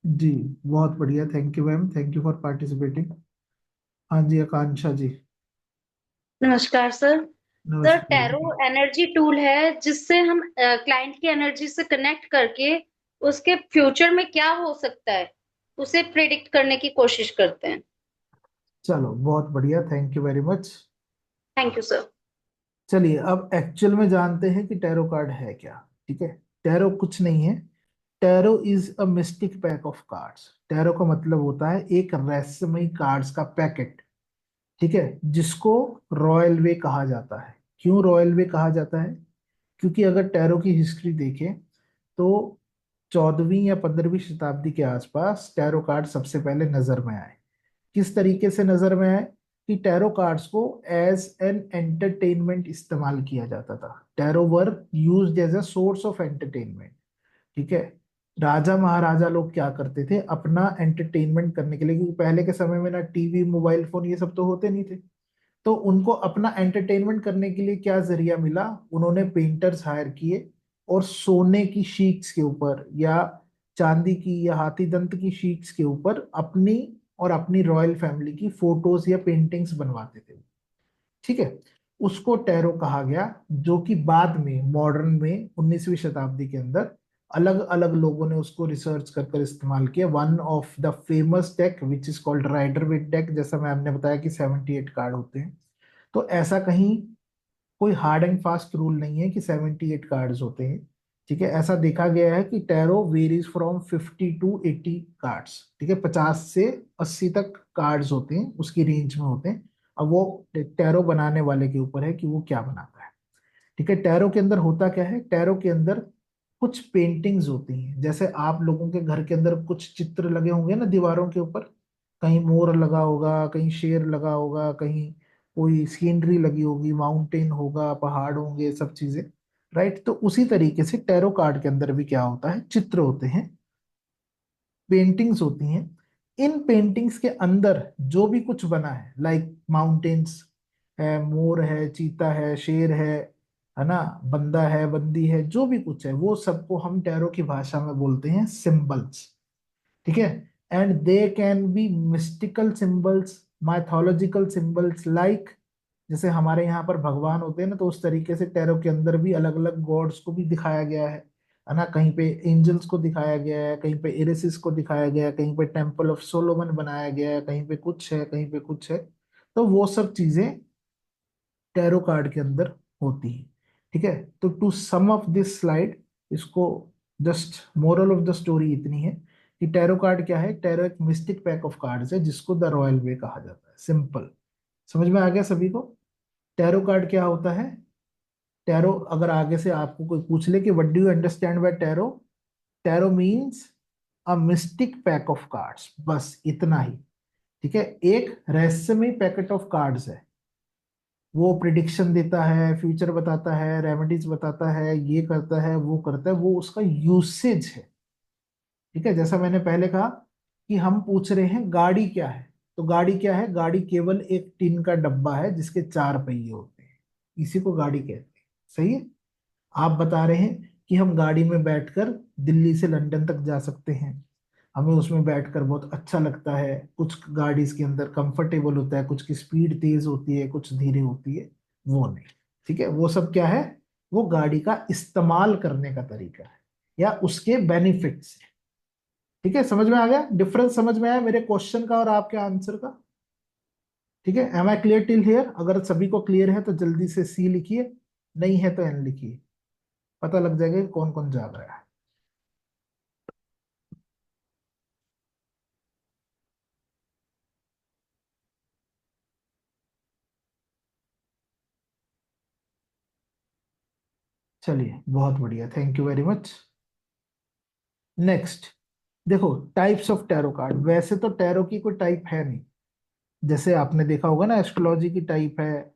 जी बहुत बढ़िया, thank you ma'am, thank you for participating. हाँ जी, आकांक्षा जी। नमस्कार सर। सर नमस्ते टैरो जी। एनर्जी टूल है जिससे हम क्लाइंट की एनर्जी से कनेक्ट करके उसके फ्यूचर में क्या हो सकता है उसे प्रिडिक्ट करने की कोशिश करते हैं। चलो बहुत बढ़िया, thank you very much. Thank you sir. चलिए अब एक्चुअल में जानते हैं कि टैरो कार्ड है क्या। ठीक है, टैरो कुछ नहीं है। Tarot is a mistake pack of cards. Tarot का मतलब होता है एक रहस्यमयी कार्ड्स का पैकेट। ठीक है, जिसको रॉयल वे कहा जाता है। क्यों रॉयल वे कहा जाता है? क्योंकि अगर टैरो की हिस्ट्री देखें तो 14वीं या 15वीं शताब्दी के आसपास टैरो कार्ड सबसे पहले नजर में आए। किस तरीके से नजर में आए? कि टैरो कार्ड्स को एज एन एंटरटेनमेंट इस्तेमाल किया जाता था। Tarot were used as a source of entertainment. ठीक है, राजा महाराजा लोग क्या करते थे अपना एंटरटेनमेंट करने के लिए, क्योंकि पहले के समय में ना टीवी, मोबाइल फोन ये सब तो होते नहीं थे, तो उनको अपना एंटरटेनमेंट करने के लिए क्या जरिया मिला? उन्होंने पेंटर्स हायर किए और सोने की शीट्स के ऊपर या चांदी की या हाथी दंत की शीट्स के ऊपर अपनी और अपनी रॉयल फैमिली की फोटोज या पेंटिंग्स बनवाते थे। ठीक है, उसको टैरो कहा गया, जो कि बाद में मॉडर्न में 19वीं शताब्दी के अंदर अलग अलग लोगों ने उसको रिसर्च कर कर इस्तेमाल किया। One of the famous deck which is called rider Waite deck, जैसा मैं आपने बताया कि 78 कार्ड होते हैं। तो ऐसा कहीं कोई हार्ड एंड फास्ट रूल नहीं है कि 78 कार्ड्स होते हैं। ठीक है, ऐसा देखा गया है कि tarot varies from 50 to 80 cards. ठीक है, 50 से 80 तक कार्ड्स होते हैं, उसकी रेंज में होते हैं। अब वो टैरो बनाने वाले के ऊपर है कि वो क्या बनाता है। ठीक है, टैरो के अंदर होता क्या है? टैरो के अंदर कुछ पेंटिंग्स होती हैं, जैसे आप लोगों के घर के अंदर कुछ चित्र लगे होंगे ना दीवारों के ऊपर। कहीं मोर लगा होगा, कहीं शेर लगा होगा, कहीं कोई सीनरी लगी होगी, माउंटेन होगा, पहाड़ होंगे, सब चीजें। राइट, तो उसी तरीके से टैरो कार्ड के अंदर भी क्या होता है? चित्र होते हैं, पेंटिंग्स होती हैं। इन पेंटिंग्स के अंदर जो भी कुछ बना है, लाइक माउंटेन्स है, मोर है, चीता है, शेर है ना, बंदा है, बंदी है, जो भी कुछ है वो सबको हम टैरो की भाषा में बोलते हैं सिंबल्स। ठीक है, and they can be mystical symbols, mythological symbols, like जैसे हमारे यहाँ पर भगवान होते हैं ना, तो उस तरीके से टैरो के अंदर भी अलग अलग गॉड्स को भी दिखाया गया है। है ना, कहीं पे एंजल्स को दिखाया गया है, कहीं पे इरिसिस को दिखाया गया है, कहीं पे टेम्पल ऑफ सोलोमन बनाया गया है, कहीं पे कुछ है, कहीं पे कुछ है। तो वो सब चीजें टैरो कार्ड के अंदर होती है। ठीक है, तो to sum of this slide, इसको just moral of the story इतनी है कि टैरो कार्ड क्या है। टैरो एक मिस्टिक पैक ऑफ कार्ड्स है जिसको द रॉयल वे कहा जाता है। सिंपल, समझ में आ गया सभी को? टैरो कार्ड क्या होता है? टैरो, अगर आगे से आपको कोई पूछ ले कि what do you understand by tarot, tarot means a mistake pack of cards, बस इतना ही। ठीक है, एक रहस्यमय पैकेट ऑफ कार्ड्स है। वो प्रिडिक्शन देता है, फ्यूचर बताता है, रेमेडीज बताता है, ये करता है, वो करता है, वो उसका यूसेज है। ठीक है, जैसा मैंने पहले कहा कि हम पूछ रहे हैं गाड़ी क्या है, तो गाड़ी क्या है? गाड़ी केवल एक टीन का डब्बा है जिसके चार पहिए होते हैं, इसी को गाड़ी कहते हैं। सही है। आप बता रहे हैं कि हम गाड़ी में बैठकर दिल्ली से लंदन तक जा सकते हैं, हमें उसमें बैठकर बहुत अच्छा लगता है। कुछ गाड़ी के अंदर कंफर्टेबल होता है, कुछ की स्पीड तेज होती है, कुछ धीरे होती है, वो नहीं। ठीक है, वो सब क्या है? वो गाड़ी का इस्तेमाल करने का तरीका है या उसके बेनिफिट्स है। ठीक है, समझ में आ गया डिफरेंस? समझ में आया मेरे क्वेश्चन का और आपके आंसर का? ठीक है, am I clear till here? अगर सभी को क्लियर है तो जल्दी से सी लिखिए, नहीं है तो एन लिखिए, पता लग जाएगा कि कौन कौन जा रहा है। चलिए, बहुत बढ़िया, thank you very much. Next, देखो टाइप्स ऑफ टैरो कार्ड। वैसे तो टैरो की कोई टाइप है नहीं, जैसे आपने देखा होगा ना, एस्ट्रोलॉजी की टाइप है,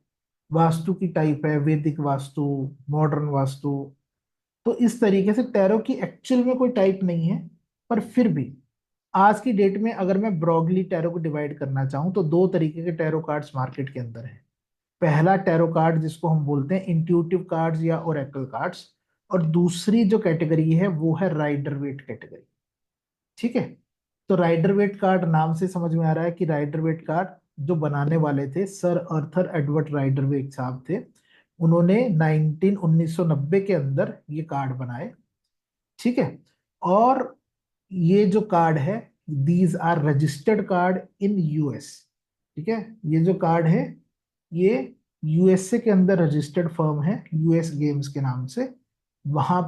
वास्तु की टाइप है, वैदिक वास्तु, मॉडर्न वास्तु। तो इस तरीके से टैरो की एक्चुअल में कोई टाइप नहीं है। पर फिर भी आज की डेट में अगर मैं ब्रॉडली टैरो को डिवाइड करना चाहूं तो दो तरीके के टैरो कार्ड्स मार्केट के अंदर हैं। पहला टैरो कार्ड जिसको हम बोलते हैं इंट्यूटिव कार्ड्स या ओरेकल कार्ड्स, और दूसरी जो कैटेगरी है वो है राइडर वेट कैटेगरी। ठीक है, तो राइडर वेट कार्ड नाम से समझ में आ रहा है कि राइडर वेट कार्ड जो बनाने वाले थे सर अर्थर एडवर्ड राइडर वेट साहब थे, उन्होंने 1990 के अंदर ये कार्ड बनाए। ठीक है, और ये जो कार्ड है, these are registered card in US. ठीक है, ये जो कार्ड है ये यूएसए के अंदर रजिस्टर्ड फर्म है, यूएस गेम्स के नाम से, वहां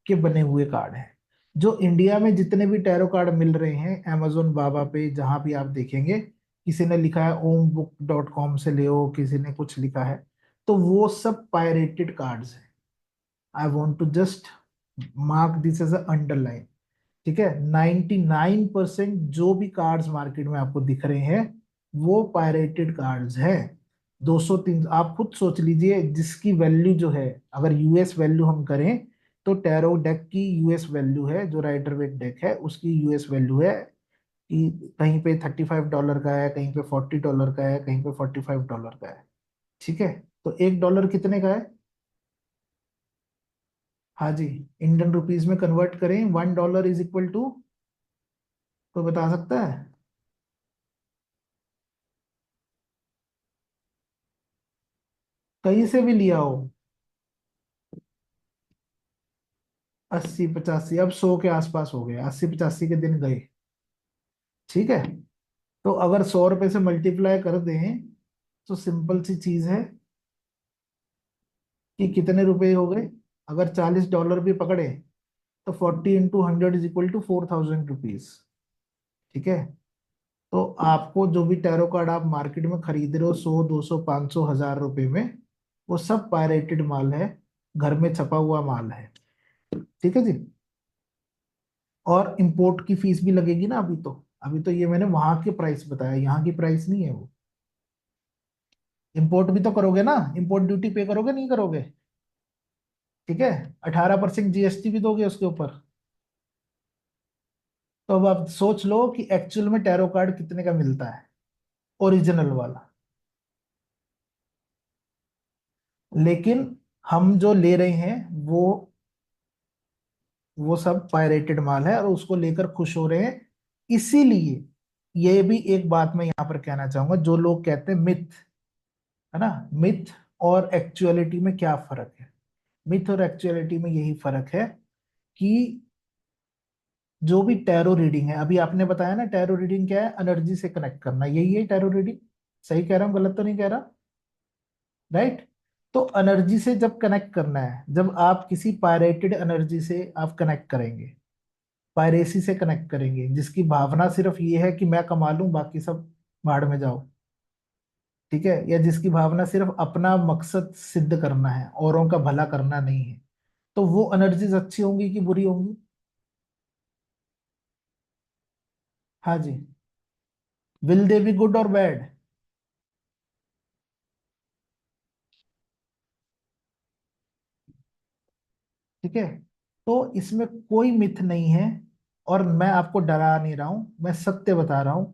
के बने हुए कार्ड हैं। जो इंडिया में जितने भी टैरो कार्ड मिल रहे हैं amazon बाबा पे, जहां भी आप देखेंगे, किसी ने लिखा है ombook.com से ले, किसी ने कुछ लिखा है, तो वो सब पायरेटेड कार्ड्स हैं। I want to just mark this as a underline. ठीक है, 99% जो भी कार्ड्स मार्केट में आपको दिख रहे हैं वो पायरेटेड कार्ड्स हैं। 200-300 आप खुद सोच लीजिए, जिसकी वैल्यू जो है, अगर यूएस वैल्यू हम करें तो टैरो डेक की यूएस वैल्यू है, जो राइडर वेट डेक है उसकी यूएस वैल्यू है कि कहीं पे $35 का है, कहीं पे $40 का है, कहीं पे $45 का है। ठीक है, तो $1 कितने का है? हाँ जी, इंडियन रुपीज में कन्वर्ट करें, $1 इज इक्वल टू, कोई बता सकता है? कहीं से भी लिया हो, 80-85, अब 100 के आसपास हो गया, 80-85 के दिन गए। ठीक है, तो अगर 100 रुपए से मल्टीप्लाई कर दें तो सिंपल सी चीज है कि कितने रुपए हो गए। अगर $40 भी पकड़े तो 40 × 100 इज इक्वल टू 4000 रुपीज। ठीक है, तो आपको जो भी टैरो कार्ड आप मार्केट में खरीद रहे हो, 100, 200, 500, 1000 रुपए में, वो सब पायरेटेड माल है, घर में छपा हुआ माल है। ठीक है जी, और इंपोर्ट की फीस भी लगेगी ना। अभी तो ये मैंने वहां के प्राइस बताया, यहाँ की प्राइस नहीं है वो। इंपोर्ट भी तो करोगे ना, इंपोर्ट ड्यूटी पे करोगे नहीं करोगे? ठीक है, 18% जीएसटी भी दोगे उसके ऊपर। तो अब आप सोच लो कि एक्चुअल में टैरो कार्ड कितने का मिलता है, ओरिजिनल वाला। लेकिन हम जो ले रहे हैं वो सब पायरेटेड माल है और उसको लेकर खुश हो रहे हैं। इसीलिए ये भी एक बात मैं यहाँ पर कहना चाहूंगा, जो लोग कहते हैं मिथ, है ना, मिथ और एक्चुअलिटी में क्या फर्क है? मिथ और एक्चुअलिटी में यही फर्क है कि जो भी टैरो रीडिंग है, अभी आपने बताया ना टैरो रीडिंग क्या है, एनर्जी से कनेक्ट करना, यही है टैरो रीडिंग। सही कह रहा हूँ, गलत तो नहीं कह रहा? राइट। तो एनर्जी से जब कनेक्ट करना है, जब आप किसी पायरेटेड एनर्जी से आप कनेक्ट करेंगे, पायरेसी से कनेक्ट करेंगे, जिसकी भावना सिर्फ ये है कि मैं कमा लूं बाकी सब भाड़ में जाओ, ठीक है, या जिसकी भावना सिर्फ अपना मकसद सिद्ध करना है, औरों का भला करना नहीं है, तो वो एनर्जीज अच्छी होंगी कि बुरी होंगी? हाँ जी। विल दे बी गुड और बैड? ठीक है। तो इसमें कोई मिथ नहीं है, और मैं आपको डरा नहीं रहा हूं, मैं सत्य बता रहा हूं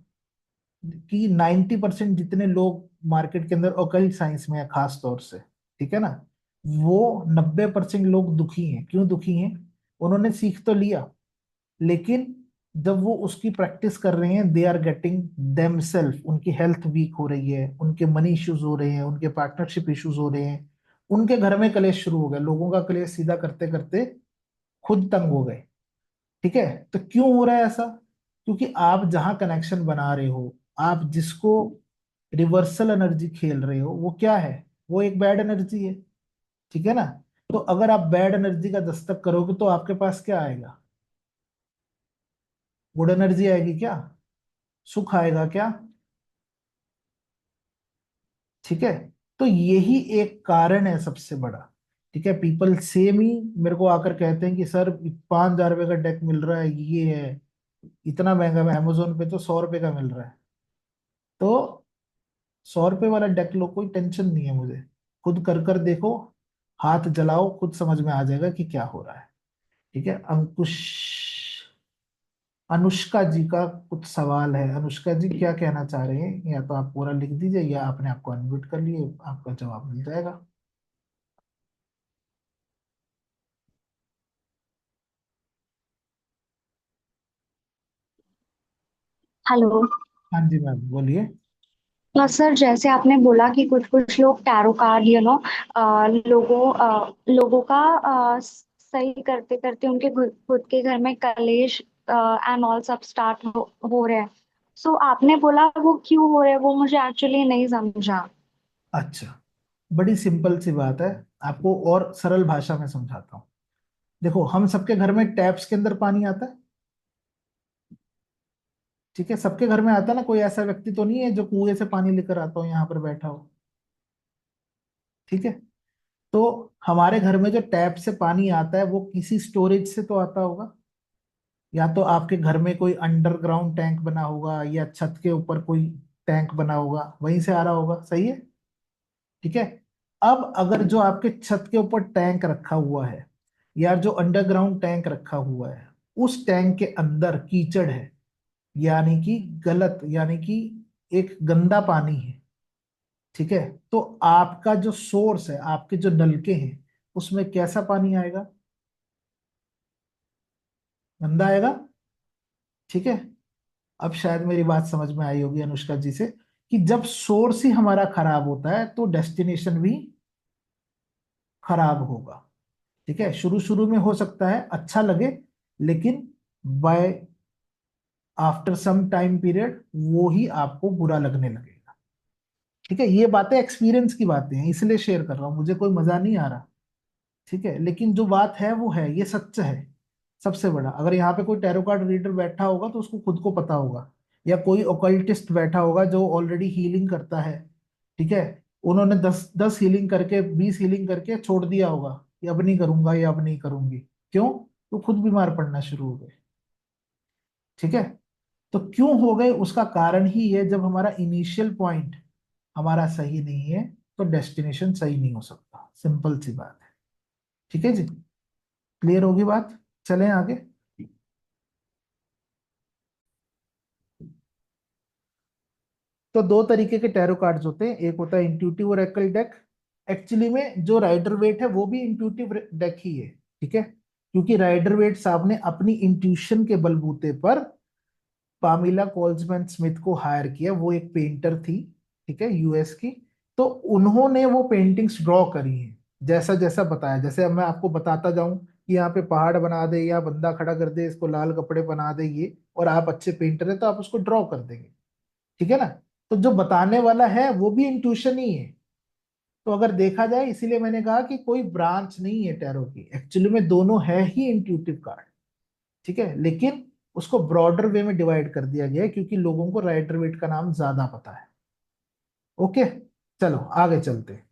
कि 90% जितने लोग मार्केट के अंदर ओकल्ट साइंस में है खास तौर से, ठीक है ना, वो 90% लोग दुखी हैं। क्यों दुखी हैं? उन्होंने सीख तो लिया, लेकिन जब वो उसकी प्रैक्टिस कर रहे हैं, they are getting them self, उनकी हेल्थ वीक हो रही है, उनके मनी इश्यूज हो रहे हैं, उनके पार्टनरशिप इश्यूज हो रहे हैं, उनके घर में कलेश शुरू हो गए, लोगों का कलेश सीधा करते करते खुद तंग हो गए। ठीक है। तो क्यों हो रहा है ऐसा? क्योंकि आप जहां कनेक्शन बना रहे हो, आप जिसको रिवर्सल एनर्जी खेल रहे हो, वो क्या है? वो एक बैड एनर्जी है। ठीक है ना। तो अगर आप बैड एनर्जी का दस्तक करोगे तो आपके पास क्या आएगा? गुड एनर्जी आएगी क्या? सुख आएगा क्या? ठीक है। तो यही एक कारण है सबसे बड़ा। ठीक है। पीपल सेम ही मेरे को आकर कहते हैं कि सर 5,000 रुपये का डेक मिल रहा है, ये है इतना महंगा, में अमेजोन पे तो 100 रुपये का मिल रहा है। तो 100 रुपये वाला डेक लो, कोई टेंशन नहीं है मुझे, खुद कर कर देखो, हाथ जलाओ, खुद समझ में आ जाएगा कि क्या हो रहा है। ठीक है। अंकुश, अनुष्का जी का कुछ सवाल है। अनुष्का जी क्या कहना चाह रहे हैं? या तो आप पूरा लिख दीजिए, या आपने आपको अनम्यूट कर लिए, आपका जवाब मिल जाएगा। हेलो। हाँ जी मैम, बोलिए। सर, जैसे आपने बोला कि कुछ कुछ लोग टैरो कार्ड लोगों का सही करते करते उनके खुद खुद के घर में कलेश एंड ऑल सब स्टार्ट हो रहे हैं। सो आपने बोला वो क्यों हो रहे हैं, वो मुझे एक्चुअली नहीं समझा। अच्छा, बड़ी सिंपल सी बात है, आपको और सरल भाषा में समझाता हूँ। देखो, हम सबके घर में टैप्स के अंदर पानी आता है। ठीक है, सबके घर में आता है ना, कोई ऐसा व्यक्ति तो नहीं है जो कुएं से पानी लेकर आता हो यहाँ पर बैठा हो। ठीक है। तो हमारे घर में जो टैप से पानी आता है वो किसी स्टोरेज से तो आता होगा, या तो आपके घर में कोई अंडरग्राउंड टैंक बना होगा, या छत के ऊपर कोई टैंक बना होगा, वहीं से आ रहा होगा। सही है। ठीक है। अब अगर जो आपके छत के ऊपर टैंक रखा हुआ है, या जो अंडरग्राउंड टैंक रखा हुआ है, उस टैंक के अंदर कीचड़ है, यानी कि गलत, यानी कि एक गंदा पानी है। ठीक है। तो आपका जो सोर्स है, आपके जो नलके हैं, उसमें कैसा पानी आएगा? गंदा आएगा। ठीक है। अब शायद मेरी बात समझ में आई होगी अनुष्का जी से, कि जब सोर्स ही हमारा खराब होता है तो डेस्टिनेशन भी खराब होगा। ठीक है। शुरू शुरू में हो सकता है अच्छा लगे, लेकिन by after some time period वो ही आपको बुरा लगने लगेगा। ठीक है। ये बातें एक्सपीरियंस की बातें हैं, इसलिए शेयर कर रहा हूं, मुझे कोई मजा नहीं आ रहा। ठीक है। लेकिन जो बात है वो है, ये सच है। सबसे बड़ा, अगर यहाँ पे कोई टैरो कार्ड रीडर बैठा होगा तो उसको खुद को पता होगा, या कोई ओकल्टिस्ट बैठा होगा जो ऑलरेडी हीलिंग करता है। ठीक है। उन्होंने 10 हीलिंग करके, 20 हीलिंग करके छोड़ दिया होगा कि अब नहीं करूंगा या अब नहीं करूंगी। क्यों? तो खुद बीमार पड़ना शुरू हो गए। ठीक है। तो क्यों हो गए, उसका कारण ही है, जब हमारा इनिशियल पॉइंट हमारा सही नहीं है तो डेस्टिनेशन सही नहीं हो सकता। सिंपल सी बात है। ठीक है जी, क्लियर होगी बात? चलें आगे। तो दो तरीके के टैरो कार्ड्स होते हैं, एक होता है इंट्यूटिव ओरेकल डेक। एक्चुअली में जो राइडर वेट है वो भी इंट्यूटिव डेक ही है। ठीक है। क्योंकि राइडर वेट साहब ने अपनी इंट्यूशन के बलबूते पर पामिला कोल्समैन स्मिथ को हायर किया। वो एक पेंटर थी, ठीक है, यूएस की। तो उन्होंने वो पेंटिंग्स ड्रॉ करी हैं, जैसा जैसा बताया, जैसे अब मैं आपको बताता जाऊं कि यहाँ पे पहाड़ बना दे या बंदा खड़ा कर दे, इसको लाल कपड़े बना दे ये, और आप अच्छे पेंटर है तो आप उसको ड्रॉ कर देंगे, ठीक है ना। तो जो बताने वाला है वो भी इंट्यूशन ही है। तो अगर देखा जाए, इसीलिए मैंने कहा कि कोई ब्रांच नहीं है टैरो की, एक्चुअली में दोनों है ही इंट्यूटिव कार्ड, ठीक है। लेकिन उसको ब्रॉडर वे में डिवाइड कर दिया गया है क्योंकि लोगों को राइडर वेट का नाम ज्यादा पता है। ओके, चलो आगे चलते हैं।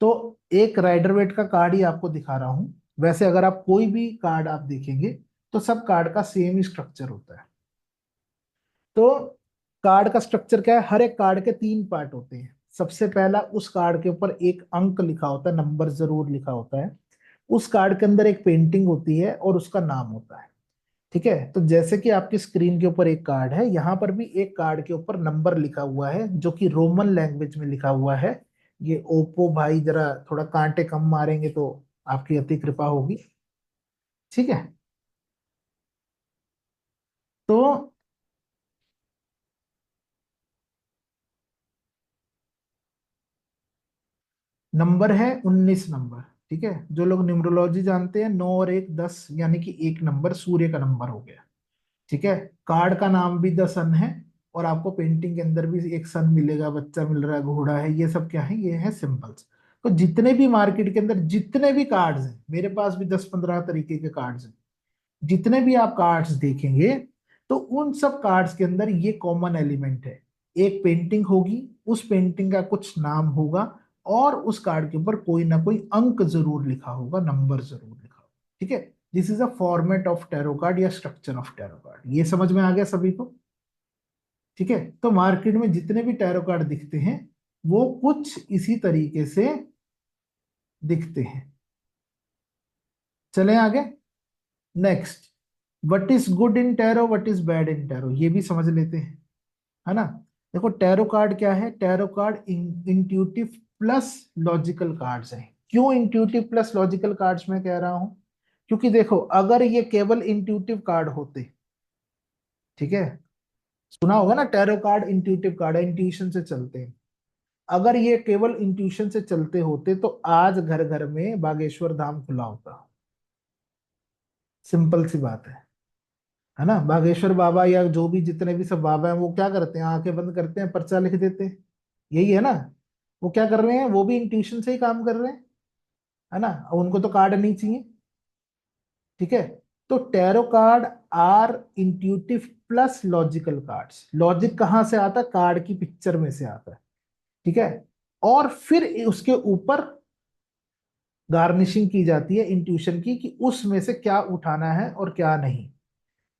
तो एक राइडर वेट का कार्ड ही आपको दिखा रहा हूं। वैसे अगर आप कोई भी कार्ड आप देखेंगे तो सब कार्ड का सेम ही स्ट्रक्चर होता है। तो कार्ड का स्ट्रक्चर क्या है, हर एक कार्ड के 3 पार्ट होते हैं। सबसे पहला, उस कार्ड के ऊपर एक अंक लिखा होता है, नंबर जरूर लिखा होता है। उस कार्ड के अंदर एक पेंटिंग होती है और उसका नाम होता है, ठीक है। तो जैसे कि आपकी स्क्रीन के ऊपर एक कार्ड है, यहाँ पर भी एक कार्ड के ऊपर नंबर लिखा हुआ है जो कि रोमन लैंग्वेज में लिखा हुआ है। ये ओप्पो भाई जरा थोड़ा कांटे कम मारेंगे तो आपकी अति कृपा होगी, ठीक है। तो नंबर है 19 नंबर, ठीक है। जो लोग न्यूमरोलॉजी जानते हैं, 9 और 1 10, यानी कि एक नंबर सूर्य का नंबर हो गया, ठीक है। कार्ड का नाम भी द सन है, और आपको पेंटिंग के अंदर भी एक सन मिलेगा, बच्चा मिल रहा है, घोड़ा है, ये सब क्या है, ये है सिंबल्स। तो जितने भी मार्केट के अंदर जितने भी कार्ड्स हैं, मेरे पास भी 10-15 तरीके के कार्ड्स हैं, जितने भी आप कार्ड्स देखेंगे तो उन सब कार्ड्स के अंदर ये कॉमन एलिमेंट है। एक पेंटिंग होगी, उस पेंटिंग का कुछ नाम होगा, और उस कार्ड के ऊपर कोई ना कोई अंक जरूर लिखा होगा, नंबर जरूर लिखा होगा, ठीक है। This is a format of tarot card या स्ट्रक्चर ऑफ टैरो कार्ड। ये समझ में आ गया सभी को, ठीक है। तो मार्केट में जितने भी टैरो कार्ड दिखते हैं वो कुछ इसी तरीके से दिखते हैं। चलें आगे। Next, what is good in tarot, what is bad in tarot, ये भी समझ लेते हैं, है ना। देखो टैरो कार्ड क्या है, tarot card intuitive plus logical cards हैं। क्यों इंट्यूटिव प्लस लॉजिकल कार्ड्स मैं कह रहा हूं, क्योंकि देखो अगर ये केवल इंट्यूटिव कार्ड होते, ठीक है, सुना होगा ना टैरो कार्ड इंट्यूटिव कार्ड है, इंट्यूशन से चलते हैं। अगर ये केवल इंट्यूशन से चलते होते तो आज घर घर में बागेश्वर धाम खुला होता। सिंपल सी बात है ना। बागेश्वर बाबा या जो भी जितने भी सब बाबा हैं वो क्या करते हैं, आंखें बंद करते हैं, पर्चा लिख देते हैं, यही है ना। वो क्या कर रहे हैं, वो भी इंट्यूशन से ही काम कर रहे हैं, है ना। उनको तो कार्ड नहीं चाहिए, ठीक है। तो tarot card are intuitive plus logical cards. Logic कहाँ से आता है, कार्ड की पिक्चर में से आता है, ठीक है। और फिर उसके ऊपर गार्निशिंग की जाती है इंट्यूशन की कि उसमें से क्या उठाना है और क्या नहीं,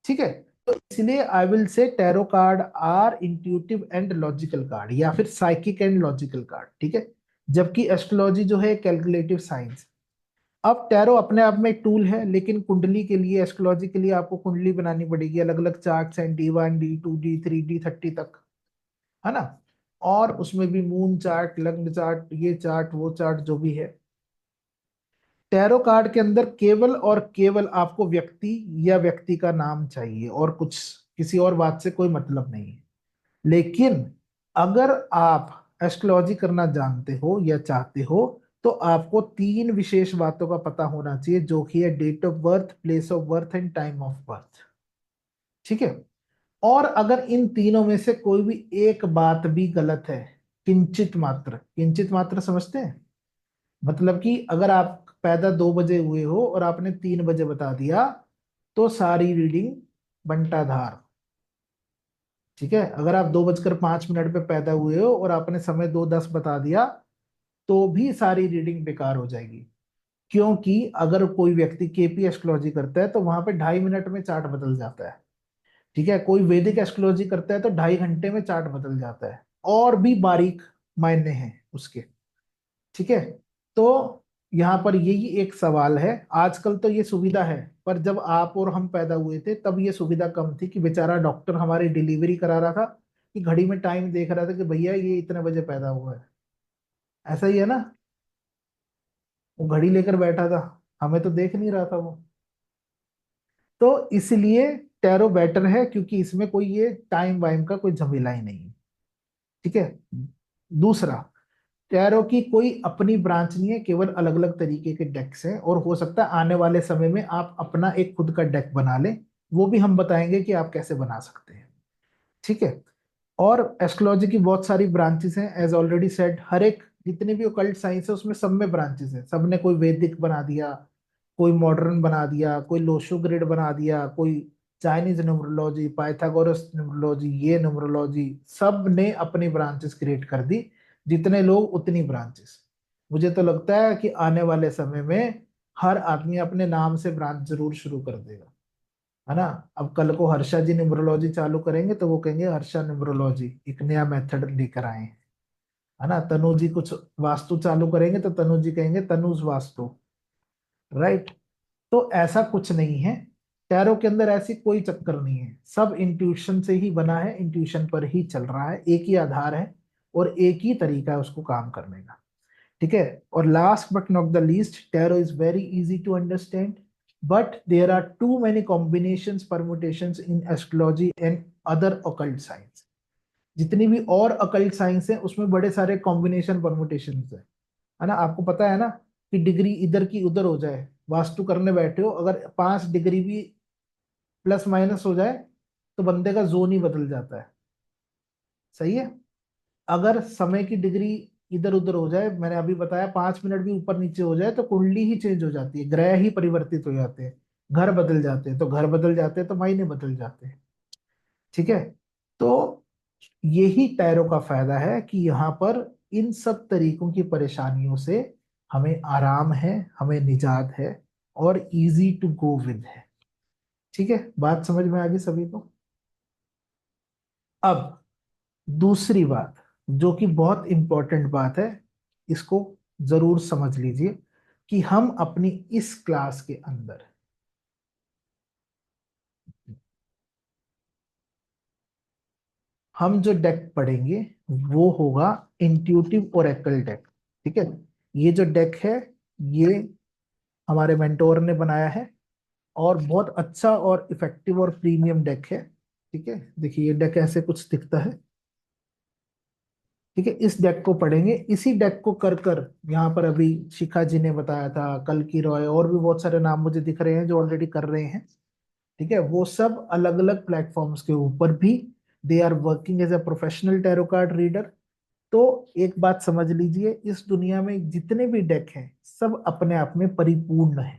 ठीक है। तो इसलिए I will say tarot card are intuitive and logical card, या फिर साइकिक एंड लॉजिकल कार्ड, ठीक है। जबकि एस्ट्रोलॉजी जो है कैलकुलेटिव साइंस। अब टैरो अपने आप में एक टूल है, लेकिन कुंडली के लिए, एस्ट्रोलॉजी के लिए आपको कुंडली बनानी पड़ेगी, अलग अलग चार्ट्स हैं, D1 D2 D3 D30 तक, है ना। और उसमें भी मून चार्ट, लग्न चार्ट, ये चार्ट वो चार्ट जो भी है। टैरो कार्ड के अंदर केवल और केवल आपको व्यक्ति या व्यक्ति का नाम चाहिए, और कुछ किसी और बात से कोई मतलब नहीं है। लेकिन अगर आप एस्ट्रोलॉजी करना जानते हो या चाहते हो तो आपको 3 विशेष बातों का पता होना चाहिए, जो कि है date of birth, place of birth and time of birth, ठीक है। और अगर इन तीनों में से कोई भी एक बात भी गलत है, किंचित मात्र, किंचित मात्र समझते हैं, मतलब कि अगर आप पैदा 2 बजे हुए हो और आपने 3 बजे बता दिया तो सारी रीडिंग बंटाधार, ठीक है। अगर आप 2:05 पे पैदा हुए हो और आपने समय 2:10 बता दिया तो भी सारी रीडिंग बेकार हो जाएगी। क्योंकि अगर कोई व्यक्ति केपी एस्ट्रोलॉजी करता है तो वहां पे 2.5 मिनट में चार्ट बदल जाता है, ठीक है। कोई वैदिक एस्ट्रोलॉजी करता है तो 2.5 घंटे में चार्ट बदल जाता है, और भी बारीक मायने हैं उसके, ठीक है। तो यहाँ पर यही एक सवाल है। आजकल तो ये सुविधा है, पर जब आप और हम पैदा हुए थे तब ये सुविधा कम थी कि बेचारा डॉक्टर हमारी डिलीवरी करा रहा था कि घड़ी में टाइम देख रहा था कि भैया ये इतने बजे पैदा हुआ है, ऐसा ही है ना। वो घड़ी लेकर बैठा था, हमें तो देख नहीं रहा था वो। तो इसलिए टैरो बेटर है, क्योंकि इसमें कोई ये टाइम वाइम का कोई झमेला ही नहीं है, ठीक है। दूसरा, टैरो की कोई अपनी ब्रांच नहीं है, केवल अलग अलग तरीके के डेक्स हैं, और हो सकता है आने वाले समय में आप अपना एक खुद का डेक बना लें, वो भी हम बताएंगे कि आप कैसे बना सकते हैं। ठीक है। और एस्ट्रोलॉजी की बहुत सारी ब्रांचेस हैं, एज ऑलरेडी सेड। हर एक जितने भी ओकल्ट साइंस है उसमें सब में ब्रांचेस हैं, सब ने कोई वैदिक बना दिया, कोई मॉडर्न बना दिया, कोई लोशो ग्रिड बना दिया, कोई चाइनीज न्यूमरोलॉजी, पाइथागोरस न्यूमरोलॉजी, ये न्यूमरोलॉजी, सब ने अपनी ब्रांचेस क्रिएट कर दी। जितने लोग उतनी ब्रांचेस। मुझे तो लगता है कि आने वाले समय में हर आदमी अपने नाम से ब्रांच जरूर शुरू कर देगा, है ना। अब कल को हर्षा जी न्यूमरोलॉजी चालू करेंगे तो वो कहेंगे हर्षा न्यूमरोलॉजी, एक नया मेथड लेकर आए हैं, है ना। तनु जी कुछ वास्तु चालू करेंगे तो तनु जी कहेंगे तनुज वास्तु, राइट। तो ऐसा कुछ नहीं है, टैरो के अंदर ऐसी कोई चक्कर नहीं है, सब इंट्यूशन से ही बना है, इंट्यूशन पर ही चल रहा है, एक ही आधार है और एक ही तरीका है उसको काम करने का। ठीक है। और last but not the least, tarot is very easy to understand, but there are too many combinations permutations in astrology and other occult science. जितनी भी और अकल्ट साइंस है उसमें बड़े सारे कॉम्बिनेशन परमुटेशंस है ना। आपको पता है ना कि डिग्री इधर की उधर हो जाए, वास्तु करने बैठे हो, अगर 5 डिग्री भी प्लस माइनस हो जाए तो बंदे का जोन ही बदल जाता है। सही है। अगर समय की डिग्री इधर उधर हो जाए, मैंने अभी बताया 5 मिनट भी ऊपर नीचे हो जाए तो कुंडली ही चेंज हो जाती है, ग्रह ही परिवर्तित हो जाते हैं, घर बदल जाते हैं, तो घर बदल जाते हैं तो मायने बदल जाते हैं। ठीक है। तो यही टैरो का फायदा है कि यहाँ पर इन सब तरीकों की परेशानियों से हमें आराम है, हमें निजात है, और इजी टू गो विद है। ठीक है, बात समझ में आ गई सभी को। अब दूसरी बात जो कि बहुत इंपॉर्टेंट बात है, इसको जरूर समझ लीजिए कि हम अपनी इस क्लास के अंदर हम जो डेक पढ़ेंगे वो होगा इंट्यूटिव ओरेकल डेक। ठीक है। ये जो डेक है ये हमारे मेंटोर ने बनाया है, और बहुत अच्छा और इफेक्टिव और प्रीमियम डेक है। ठीक है, देखिए ये डेक ऐसे कुछ दिखता है। ठीक है, इस डेक को पढ़ेंगे, इसी डेक को कर कर यहाँ पर अभी शिखा जी ने बताया था, कल की रॉय, और भी बहुत सारे नाम मुझे दिख रहे हैं जो ऑलरेडी कर रहे हैं। ठीक है, वो सब अलग अलग प्लेटफॉर्म्स के ऊपर भी they are working as a professional tarot card reader. तो एक बात समझ लीजिए, इस दुनिया में जितने भी डेक हैं सब अपने आप में परिपूर्ण है।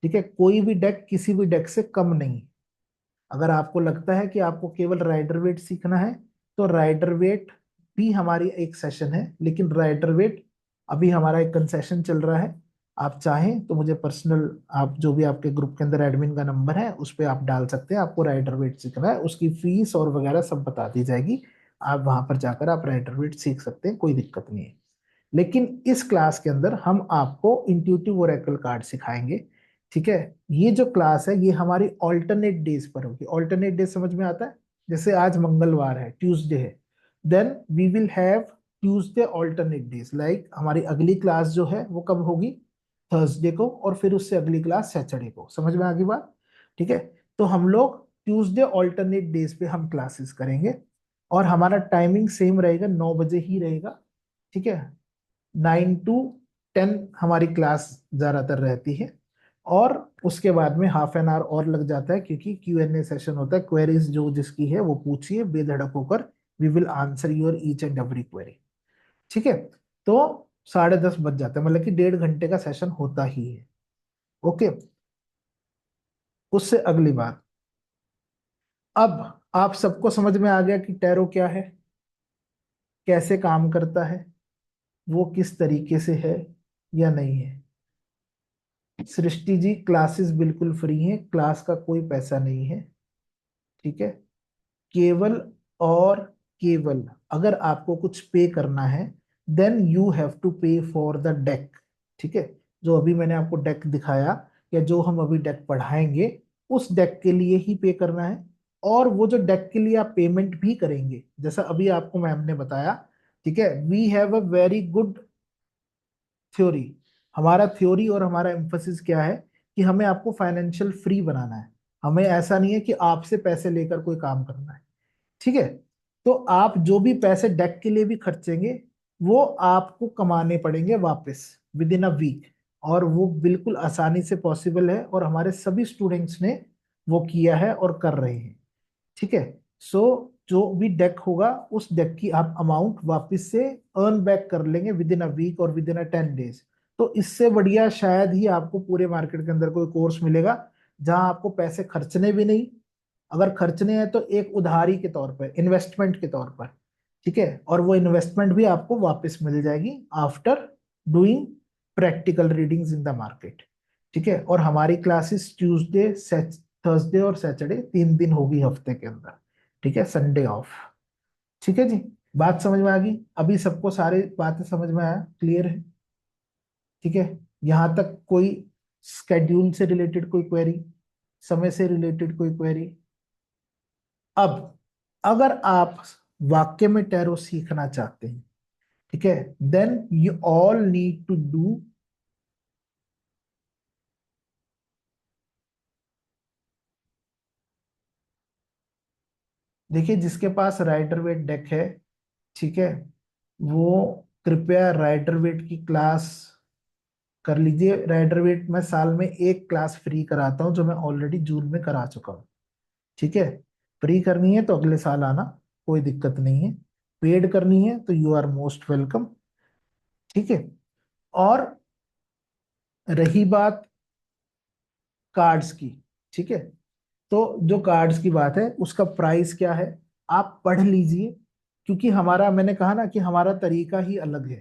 ठीक है, कोई भी डेक किसी भी डेक से कम नहीं। अगर आपको लगता है कि आपको केवल राइडर वेट सीखना है तो राइडर वेट भी हमारी एक सेशन है, लेकिन राइडर वेट अभी हमारा एक कंसेशन चल रहा है। आप चाहें तो मुझे पर्सनल, आप जो भी आपके ग्रुप के अंदर एडमिन का नंबर है उस पर आप डाल सकते हैं, आपको राइडर वेट सीखना है, उसकी फीस और वगैरह सब बता दी जाएगी। आप वहां पर जाकर आप राइडर वेट सीख सकते हैं, कोई दिक्कत नहीं है। लेकिन इस क्लास के अंदर हम आपको इंट्यूटिव ओरेकल कार्ड सिखाएंगे। ठीक है, ये जो क्लास है ये हमारी ऑल्टरनेट डेज पर होगी। ऑल्टरनेट डेज समझ में आता है, जैसे आज मंगलवार है, ट्यूसडे है, then we will have Tuesday alternate days. Like हमारी अगली क्लास जो है वो कब होगी, थर्सडे को, और फिर उससे अगली क्लास सैटरडे को। समझ में आ गई बात। ठीक है, तो हम लोग ट्यूसडे ऑल्टरनेट डेज पे हम क्लासेस करेंगे, और हमारा टाइमिंग सेम रहेगा, 9 बजे ही रहेगा। ठीक है, 9 to 10 हमारी क्लास ज्यादातर रहती है, और उसके बाद में हाफ एन आवर और लग जाता है क्योंकि Q&A सेशन होता है। क्वेरीज जो जिसकी है वो पूछिए बेधड़क होकर, we will answer your each and every query. ठीक है, तो 10:30 बज जाता है, मतलब कि 1.5 घंटे का सेशन होता ही है। ओके, उससे अगली बात, अब आप सबको समझ में आ गया कि टैरो क्या है, कैसे काम करता है, वो किस तरीके से है या नहीं है। सृष्टि जी क्लासेस बिल्कुल फ्री हैं, क्लास का कोई पैसा नहीं है। ठीक है, केवल और केवल अगर आपको कुछ पे करना है देन यू हैव टू पे फॉर द डेक। ठीक है, जो अभी मैंने आपको डेक दिखाया या जो हम अभी डेक पढ़ाएंगे उस डेक के लिए ही पे करना है। और वो जो डेक के लिए आप पेमेंट भी करेंगे, जैसा अभी आपको मैम ने बताया, ठीक है, we have a very good theory. हमारा थ्योरी और हमारा एम्फोसिस क्या है कि हमें आपको फाइनेंशियल फ्री बनाना है। हमें ऐसा नहीं है कि आपसे पैसे लेकर कोई काम करना है। ठीक है, तो आप जो भी पैसे डेक के लिए भी खर्चेंगे वो आपको कमाने पड़ेंगे वापस विद इन अ वीक, और वो बिल्कुल आसानी से पॉसिबल है, और हमारे सभी स्टूडेंट्स ने वो किया है और कर रहे हैं। ठीक है। सो जो भी डेक होगा उस डेक की आप अमाउंट वापस से अर्न बैक कर लेंगे विद इन अ वीक और विद इन अ 10 डेज। तो इससे बढ़िया शायद ही आपको पूरे मार्केट के अंदर कोई कोर्स मिलेगा जहां आपको पैसे खर्चने भी नहीं, अगर खर्चने हैं तो एक उधारी के तौर पर, इन्वेस्टमेंट के तौर पर। ठीक है। और वो इन्वेस्टमेंट भी आपको वापस मिल जाएगी after doing practical readings in the market. ठीक है। और हमारी क्लासेस ट्यूसडे, थर्सडे और सैटरडे 3 दिन होगी हफ्ते के अंदर। ठीक है। Sunday off. ठीक है जी। बात समझ में आ गई? अभी सबको सारी बातें समझ में आया? क्लियर है? ठीक है। यहां तक कोई स्केड्यूल से रिलेटेड कोई क्वेरी, समय से रिलेटेड कोई क्वेरी? अब अगर आप वाक्य में टैरो सीखना चाहते हैं, ठीक है, then you all need to do देखिए, जिसके पास राइडर वेट डेक है, ठीक है, वो कृपया राइडर वेट की क्लास कर लीजिए। राइडर वेट मैं साल में एक क्लास फ्री कराता हूं, जो मैं ऑलरेडी जून में करा चुका हूं। ठीक है। फ्री करनी है तो अगले साल आना, कोई दिक्कत नहीं है। पेड करनी है तो यू आर मोस्ट वेलकम। ठीक है। और रही बात कार्ड्स की, ठीक है, तो जो कार्ड्स की बात है उसका प्राइस क्या है आप पढ़ लीजिए, क्योंकि हमारा, मैंने कहा ना कि हमारा तरीका ही अलग है।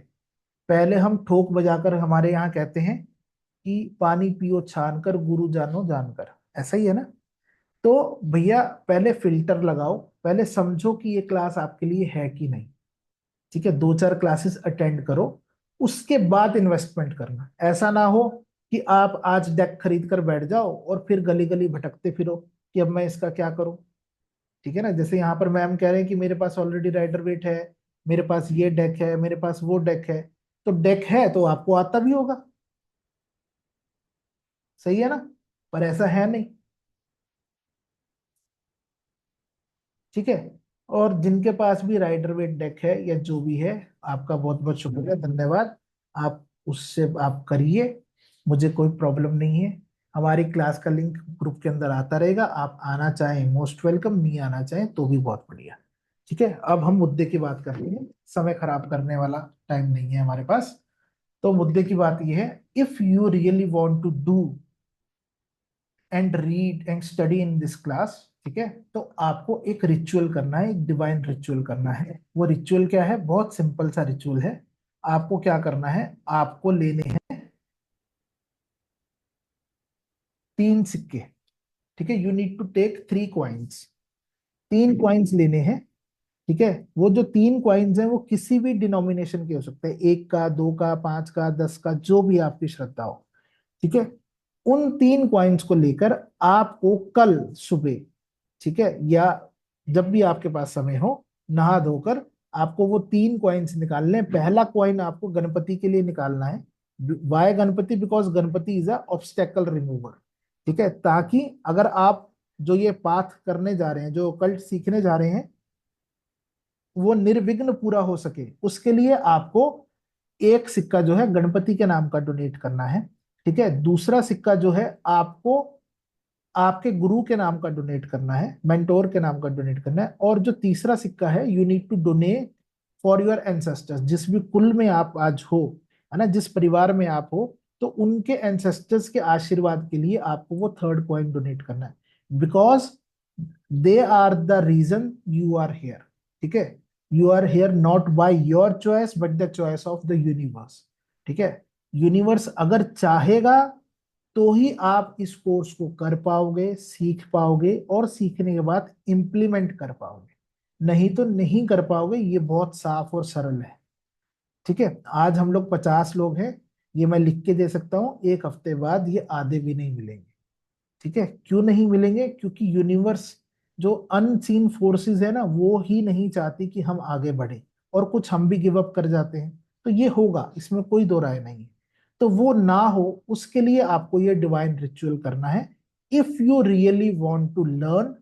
पहले हम ठोक बजाकर, हमारे यहाँ कहते हैं कि पानी पियो छान कर, गुरु जानो जानकर, ऐसा ही है ना। तो भैया पहले फिल्टर लगाओ, पहले समझो कि ये क्लास आपके लिए है कि नहीं। ठीक है। 2-4 क्लासेस अटेंड करो, उसके बाद इन्वेस्टमेंट करना। ऐसा ना हो कि आप आज डेक खरीद कर बैठ जाओ और फिर गली गली भटकते फिरो कि अब मैं इसका क्या करूं। ठीक है ना। जैसे यहाँ पर मैम कह रहे हैं कि मेरे पास ऑलरेडी राइडर वेट है, मेरे पास ये डेक है, मेरे पास वो डेक है। तो डेक है तो आपको आता भी होगा, सही है ना, पर ऐसा है नहीं। ठीक है। और जिनके पास भी राइडर वेट डेक है या जो भी है, आपका बहुत बहुत शुक्रिया, धन्यवाद। आप उससे आप करिए, मुझे कोई प्रॉब्लम नहीं है। हमारी क्लास का लिंक ग्रुप के अंदर आता रहेगा, आप आना चाहें मोस्ट वेलकम, नहीं आना चाहें तो भी बहुत बढ़िया। ठीक है। अब हम मुद्दे की बात करते हैं, समय खराब करने वाला टाइम नहीं है हमारे पास। तो मुद्दे की बात यह है, if you really want to do and read and study in this class, ठीक है, तो आपको एक रिचुअल करना है, एक डिवाइन रिचुअल करना है। वो रिचुअल क्या है? बहुत सिंपल सा रिचुअल है। आपको क्या करना है, आपको लेने हैं 3 सिक्के। ठीक है। You need to take 3 coins. 3 coins लेने हैं। ठीक है। वो जो 3 कॉइन्स हैं वो किसी भी डिनोमिनेशन के हो सकते हैं, 1 का, 2 का, 5 का, 10 का, जो भी आपकी श्रद्धा हो। ठीक है। उन 3 कॉइन्स को लेकर आपको कल सुबह, ठीक है, या जब भी आपके पास समय हो, नहा धोकर आपको वो 3 कॉइन्स निकालने हैं। पहला कॉइन आपको गणपति के लिए निकालना है। Why Ganapati? Because Ganapati is a obstacle remover. ठीक है। ताकि अगर आप जो ये पाथ करने जा रहे हैं, जो कल्ट सीखने जा रहे हैं, वो निर्विघ्न पूरा हो सके, उसके लिए आपको एक सिक्का जो है गणपति के नाम का डोनेट करना है। ठीक है। दूसरा सिक्का जो है आपको आपके गुरु के नाम का डोनेट करना है, मेंटोर के नाम का डोनेट करना है। और जो तीसरा सिक्का है, you need to donate for your ancestors. जिस भी कुल में आप आज हो, है ना, जिस परिवार में आप हो, तो उनके एंसेस्टर्स के आशीर्वाद के लिए आपको वो 3rd कॉइन डोनेट करना है, because they are the reason you are here. ठीक है। You are here not by your choice but the choice of the universe. ठीक है। यूनिवर्स अगर चाहेगा तो ही आप इस कोर्स को कर पाओगे, सीख पाओगे, और सीखने के बाद इंप्लीमेंट कर पाओगे। नहीं तो नहीं कर पाओगे, ये बहुत साफ और सरल है। ठीक है। आज हम लोग 50 लोग हैं, ये मैं लिख के दे सकता हूँ, 1 हफ्ते बाद ये आधे भी नहीं मिलेंगे। ठीक है। क्यों नहीं मिलेंगे? क्योंकि यूनिवर्स, जो अनसीन फोर्सेस है ना, वो ही नहीं चाहती कि हम आगे बढ़े, और कुछ हम भी गिव अप कर जाते हैं। तो ये होगा, इसमें कोई दो राय नहीं है। तो वो ना हो, उसके लिए आपको ये डिवाइन रिचुअल करना है। If you really want to learn,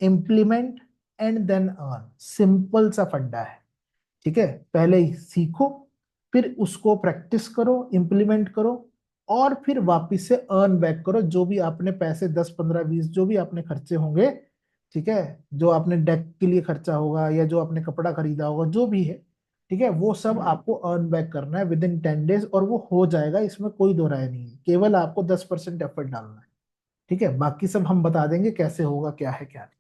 implement and then earn, simple सा फंडा है। ठीक है, पहले ही सीखो, फिर उसको प्रैक्टिस करो, इम्प्लीमेंट करो, और फिर वापस से अर्न बैक करो जो भी आपने पैसे 10 15 20 जो भी आपने खर्चे होंगे। ठीक है, जो आपने डेक के लिए खर्चा होगा या जो आपने कपड़ा खरीदा होगा जो भी है, ठीक है, वो सब आपको अर्न बैक करना है विद इन 10 डेज, और वो हो जाएगा, इसमें कोई दो राय नहीं है, केवल आपको 10% एफर्ट डालना है। ठीक है, बाकी सब हम बता देंगे कैसे होगा, क्या है क्या नहीं।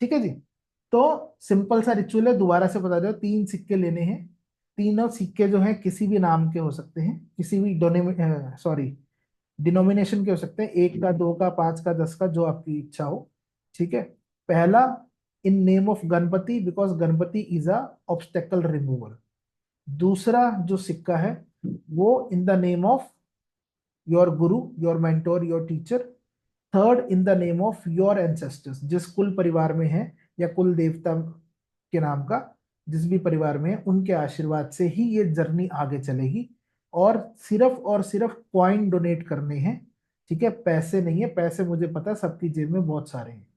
ठीक है जी। तो सिंपल सा रिचुअल है, दोबारा से बता दो, 3 सिक्के लेने हैं। तीनों सिक्के जो हैं किसी भी नाम के हो सकते हैं, किसी भी सॉरी डिनोमिनेशन के हो सकते हैं, 1 का, 2 का, 5 का, 10 का, जो आपकी इच्छा हो। ठीक है, पहला, in name of Ganapati because Ganapati is a obstacle removal. दूसरा जो सिक्का है वो in the name of your guru, your mentor, your teacher. Third, in the name of your ancestors, जिस कुल परिवार में है या कुल देवता के नाम का, जिस भी परिवार में है, उनके आशीर्वाद से ही ये जर्नी आगे चलेगी। और सिर्फ कॉइन डोनेट करने हैं। ठीक है, पैसे नहीं है, पैसे मुझे पता है सबकी जेब में बहुत सारे हैं,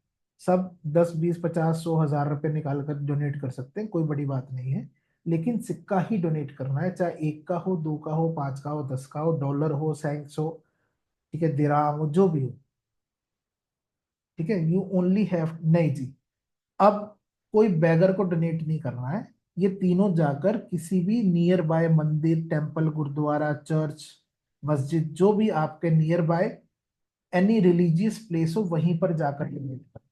सब 10 20 50 100 1000 रुपए निकाल कर डोनेट कर सकते हैं, कोई बड़ी बात नहीं है। लेकिन सिक्का ही डोनेट करना है, चाहे 1 का हो, 2 का हो, 5 का हो, 10 का हो, डॉलर हो, सेंट्स हो, ठीक है, दिराम हो, जो भी हो। ठीक है, यू ओनली हैव, नहीं जी, अब कोई बैगर को डोनेट नहीं करना है। ये तीनों जाकर किसी भी नियर बाय मंदिर, टेम्पल, गुरुद्वारा, चर्च, मस्जिद, जो भी आपके near by any religious place हो, वहीं पर जाकर डोनेट करना।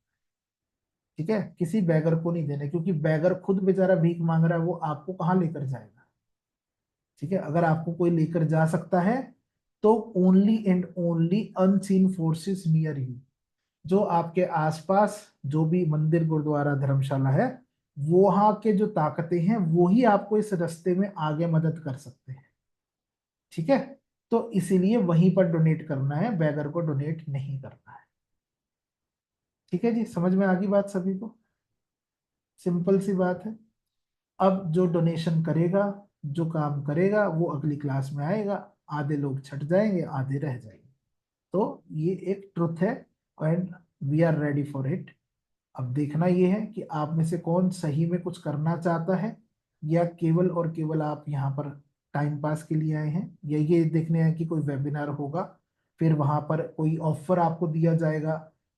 ठीक है, किसी बैगर को नहीं देने, क्योंकि बैगर खुद बेचारा भीख मांग रहा है, वो आपको कहाँ लेकर जाएगा। ठीक है, अगर आपको कोई लेकर जा सकता है तो only and only unseen forces near you, जो आपके आसपास जो भी मंदिर, गुरुद्वारा, धर्मशाला है, वहां के जो ताकतें हैं वो ही आपको इस रास्ते में आगे मदद कर सकते हैं। ठीक है, तो इसीलिए वहीं पर डोनेट करना है, बैगर को डोनेट नहीं करना है। ठीक है जी, समझ में आ गई बात सभी को? सिंपल सी बात है। अब जो डोनेशन करेगा, जो काम करेगा, वो अगली क्लास में आएगा, आधे लोग छट जाएंगे, आधे रह जाएंगे। तो ये एक ट्रुथ है, and we are ready for it. अब देखना यह है कि आप में से कौन सही में कुछ करना चाहता है, या केवल और केवल आप यहाँ पर टाइम पास के लिए आए हैं, या ये देखने हैं कि कोई वेबिनार होगा, फिर वहां पर कोई ऑफर आपको दिया जाएगा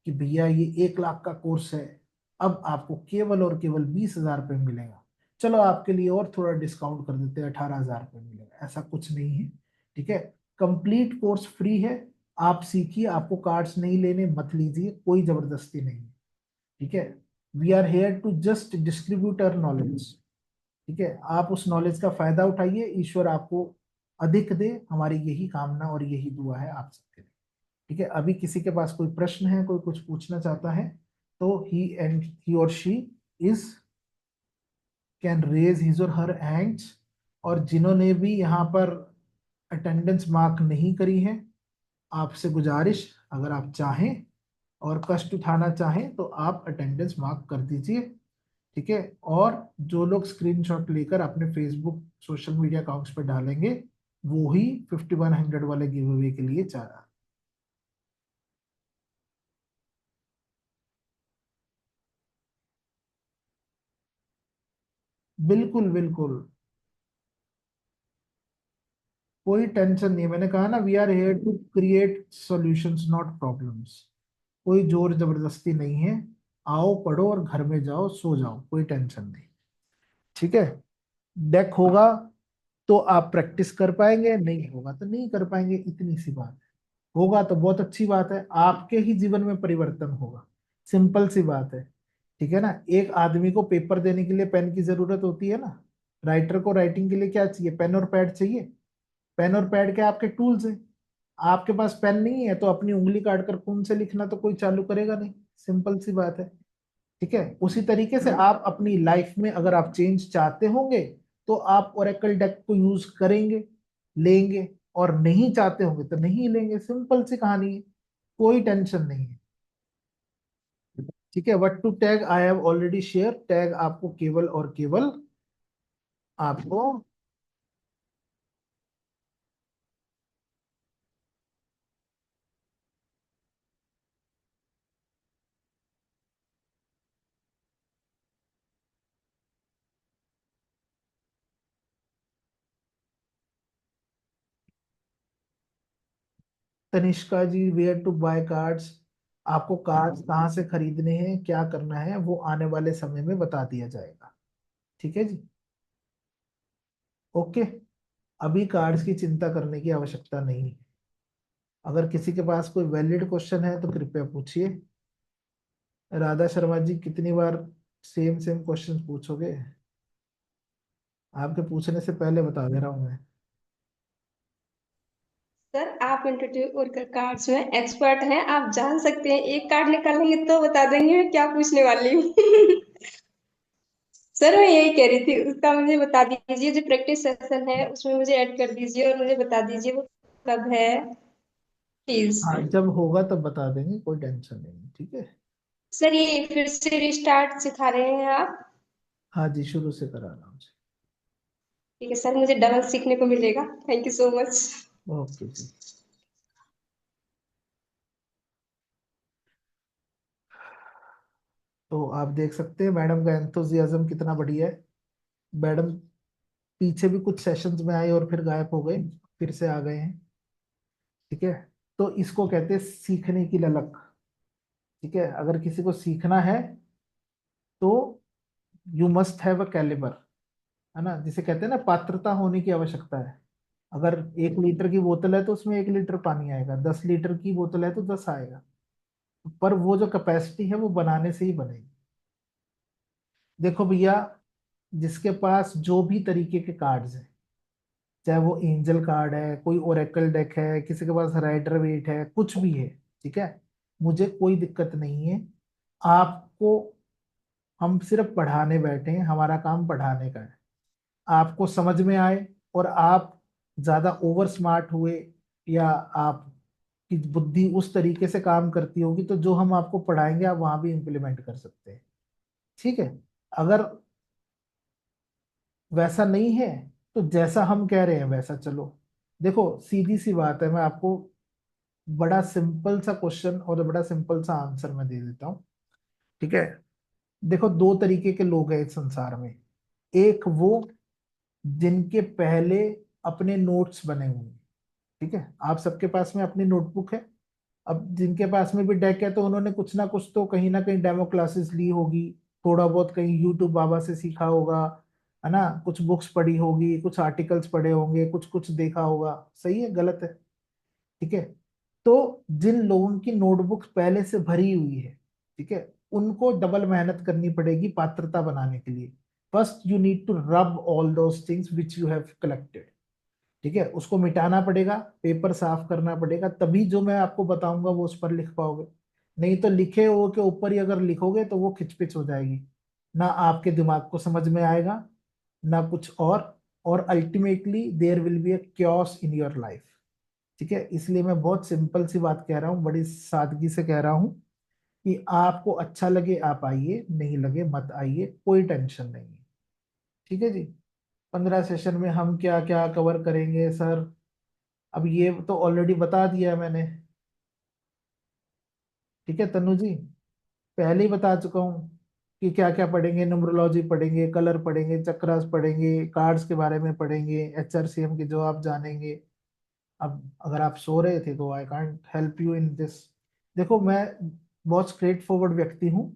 कि भैया ये 1 लाख का कोर्स है, अब आपको केवल और केवल 20,000 रुपये मिलेगा, चलो आपके लिए और थोड़ा डिस्काउंट कर देते हैं, 18,000 रुपये मिलेगा। ऐसा कुछ नहीं है। ठीक है, कंप्लीट कोर्स फ्री है, आप सीखिए, आपको कार्ड्स नहीं लेने मत लीजिए, कोई जबरदस्ती नहीं है। ठीक है, we are here to just distribute our knowledge. ठीक है, आप उस नॉलेज का फायदा उठाइए, ईश्वर आपको अधिक दे, हमारी यही कामना और यही दुआ है आप सबके लिए। ठीक है, अभी किसी के पास कोई प्रश्न है, कोई कुछ पूछना चाहता है, तो ही और she is can raise his और हर हैंड्स। और जिन्होंने भी यहाँ पर अटेंडेंस मार्क नहीं करी है, आपसे गुजारिश, अगर आप चाहें और कष्ट उठाना चाहें तो आप अटेंडेंस मार्क कर दीजिए। ठीक है, और जो लोग स्क्रीनशॉट लेकर अपने फेसबुक, सोशल मीडिया अकाउंट्स पर डालेंगे, वो ही 5100 वाले गिव अवे के लिए जा रहा है। बिल्कुल बिल्कुल, कोई टेंशन नहीं है, मैंने कहा ना, we are here to create solutions not problems. कोई जोर जबरदस्ती नहीं है, आओ पढ़ो और घर में जाओ, सो जाओ, कोई टेंशन नहीं। ठीक है, डेक होगा तो आप प्रैक्टिस कर पाएंगे, नहीं होगा तो नहीं कर पाएंगे, इतनी सी बात है। होगा तो बहुत अच्छी बात है, आपके ही जीवन में परिवर्तन होगा, सिंपल सी बात है। ठीक है ना, एक आदमी को पेपर देने के लिए पेन की जरूरत होती है ना, राइटर को राइटिंग के लिए क्या चाहिए, पेन और पैड चाहिए। पेन और पैड के आपके टूल्स हैं, आपके पास पेन नहीं है तो अपनी उंगली काट कर खून से लिखना तो कोई चालू करेगा नहीं, सिंपल सी बात है। ठीक है, उसी तरीके से आप अपनी लाइफ में अगर आप चेंज चाहते होंगे तो आप ओरेकल डेक को यूज करेंगे, लेंगे, और नहीं चाहते होंगे तो नहीं लेंगे, सिंपल सी कहानी है, कोई टेंशन नहीं है। ठीक है, what to tag I have already share, tag आपको केवल और केवल आपको Tanishka ji, where to buy cards, आपको कार्ड्स कहाँ से खरीदने हैं, क्या करना है, वो आने वाले समय में बता दिया जाएगा। ठीक है जी, ओके। अभी कार्ड्स की चिंता करने की आवश्यकता नहीं है। अगर किसी के पास कोई वैलिड क्वेश्चन है तो कृपया पूछिए। राधा शर्मा जी, कितनी बार सेम सेम क्वेश्चन पूछोगे? आपके पूछने से पहले बता दे रहा हूं मैं। सर आप इंट्रोड्यूस और कार्ड्स में एक्सपर्ट हैं, आप जान सकते हैं, एक कार्ड निकालेंगे तो बता देंगे मैं क्या पूछने वाली हूँ। सर मैं यही कह रही थी, उसका मुझे बता दीजिए, जो प्रैक्टिस सेशन है उसमें मुझे ऐड कर दीजिए और मुझे बता दीजिए वो कब है प्लीज। हाँ, जब होगा तब बता देंगे, कोई टेंशन नहीं, ठीक है। सर ये फिर से रिस्टार्ट सिखा रहे हैं आप? हाँ जी, शुरू से करा रहा हूँ। ठीक है सर, मुझे डबल सीखने को मिलेगा, thank you so much. Okay जी। तो आप देख सकते हैं मैडम का एंथुजियाज्म कितना बढ़िया है। मैडम पीछे भी कुछ सेशंस में आए और फिर गायब हो गए, फिर से आ गए हैं। ठीक है, तो इसको कहते हैं सीखने की ललक। ठीक है, अगर किसी को सीखना है तो you must have a calibre, है ना, जिसे कहते हैं ना पात्रता होने की आवश्यकता है। अगर 1 लीटर की बोतल है तो उसमें 1 लीटर पानी आएगा, 10 लीटर की बोतल है तो 10 आएगा, पर वो जो कैपेसिटी है वो बनाने से ही बनेगी। देखो भैया, जिसके पास जो भी तरीके के कार्ड्स हैं, चाहे वो एंजल कार्ड है, कोई ओरेकल डेक है, किसी के पास राइडर वेट है, कुछ भी है, ठीक है, मुझे कोई दिक्कत नहीं है। आपको, हम सिर्फ पढ़ाने बैठे हैं, हमारा काम पढ़ाने का है। आपको समझ में आए और आप ज्यादा ओवर स्मार्ट हुए, या आपकी बुद्धि उस तरीके से काम करती होगी, तो जो हम आपको पढ़ाएंगे आप वहां भी इम्प्लीमेंट कर सकते हैं। ठीक है, अगर वैसा नहीं है तो जैसा हम कह रहे हैं वैसा चलो। देखो सीधी सी बात है, मैं आपको बड़ा सिंपल सा क्वेश्चन और बड़ा सिंपल सा आंसर मैं दे देता हूँ। ठीक है, देखो 2 तरीके के लोग हैं इस संसार में। एक वो जिनके पहले अपने नोट्स बने हुए हैं। ठीक है, आप सबके पास में अपनी नोटबुक है। अब जिनके पास में भी डेक है तो उन्होंने कुछ ना कहीं डेमो क्लासेस ली होगी, थोड़ा बहुत कहीं यूट्यूब बाबा से सीखा होगा, है ना, कुछ बुक्स पढ़ी होगी, कुछ आर्टिकल्स पढ़े होंगे, कुछ कुछ देखा होगा। सही है, गलत है? ठीक है, तो जिन लोगों की नोटबुक पहले से भरी हुई है, ठीक है, उनको डबल मेहनत करनी पड़ेगी पात्रता बनाने के लिए। First you need to rub all those things which you have collected. ठीक है, उसको मिटाना पड़ेगा, पेपर साफ करना पड़ेगा, तभी जो मैं आपको बताऊंगा वो उस पर लिख पाओगे। नहीं तो लिखे हो के ऊपर ही अगर लिखोगे तो वो खिचपिच हो जाएगी, ना आपके दिमाग को समझ में आएगा, ना कुछ और ultimately there will be a chaos in your life. ठीक है, इसलिए मैं बहुत सिंपल सी बात कह रहा हूँ, बड़ी सादगी से कह रहा हूँ कि आपको अच्छा लगे आप आइए, नहीं लगे मत आइए, कोई टेंशन नहीं है। ठीक है जी, 15 सेशन में हम क्या क्या कवर करेंगे सर, अब ये तो ऑलरेडी बता दिया है मैंने। ठीक है तनु जी, पहले ही बता चुका हूँ कि क्या क्या पढ़ेंगे। न्यूमरोलॉजी पढ़ेंगे, कलर पढ़ेंगे, चक्रास पढ़ेंगे, कार्ड्स के बारे में पढ़ेंगे, HRCM के जवाब जानेंगे। अब अगर आप सो रहे थे तो I can't help you in this. देखो मैं बहुत स्ट्रेट फॉरवर्ड व्यक्ति हूँ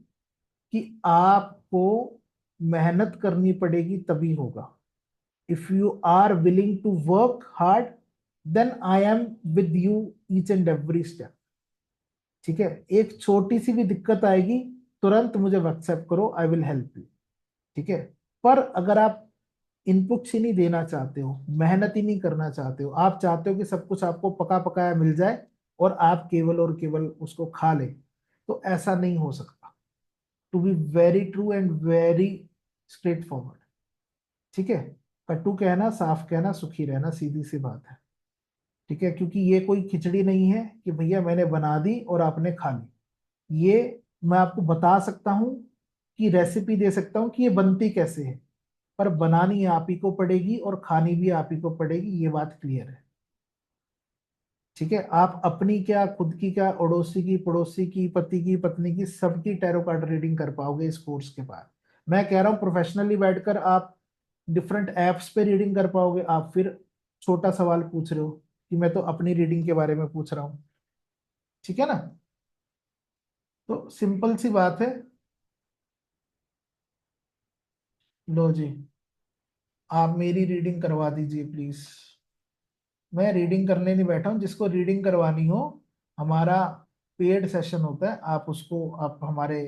कि आपको मेहनत करनी पड़ेगी तभी होगा। If you are willing to work hard, then I am with you each and every step. ठीक है, एक छोटी सी भी दिक्कत आएगी तुरंत मुझे व्हाट्सएप करो, आई विल हेल्प यू। ठीक है, पर अगर आप इनपुट्स ही नहीं देना चाहते हो, मेहनत ही नहीं करना चाहते हो, आप चाहते हो कि सब कुछ आपको पका पकाया मिल जाए और आप केवल और केवल उसको खा ले, तो ऐसा नहीं हो सकता। To be very true and very straightforward. ठीक है, कटु कहना साफ कहना सुखी रहना, सीधी सी बात है। ठीक है, क्योंकि ये कोई खिचड़ी नहीं है कि भैया मैंने बना दी और आपने खा ली। ये मैं आपको बता सकता हूँ कि रेसिपी दे सकता हूँ कि ये बनती कैसे है, पर बनानी आप ही को पड़ेगी और खानी भी आप ही को पड़ेगी, ये बात क्लियर है। ठीक है, आप अपनी क्या, खुद की क्या, अड़ोसी की, पड़ोसी की, पति की, पत्नी की, सबकी टैरो कार्ड रीडिंग कर पाओगे इस कोर्स के बाद। मैं कह रहा हूँ प्रोफेशनली बैठकर आप डिफरेंट एप्स पे रीडिंग कर पाओगे। आप फिर छोटा सवाल पूछ रहे हो कि मैं तो अपनी रीडिंग के बारे में पूछ रहा हूँ, ठीक है ना। तो सिंपल सी बात है। लो जी, आप मेरी रीडिंग करवा दीजिए प्लीज। मैं रीडिंग करने नहीं बैठा हूँ, जिसको रीडिंग करवानी हो हमारा पेड सेशन होता है, आप उसको, आप हमारे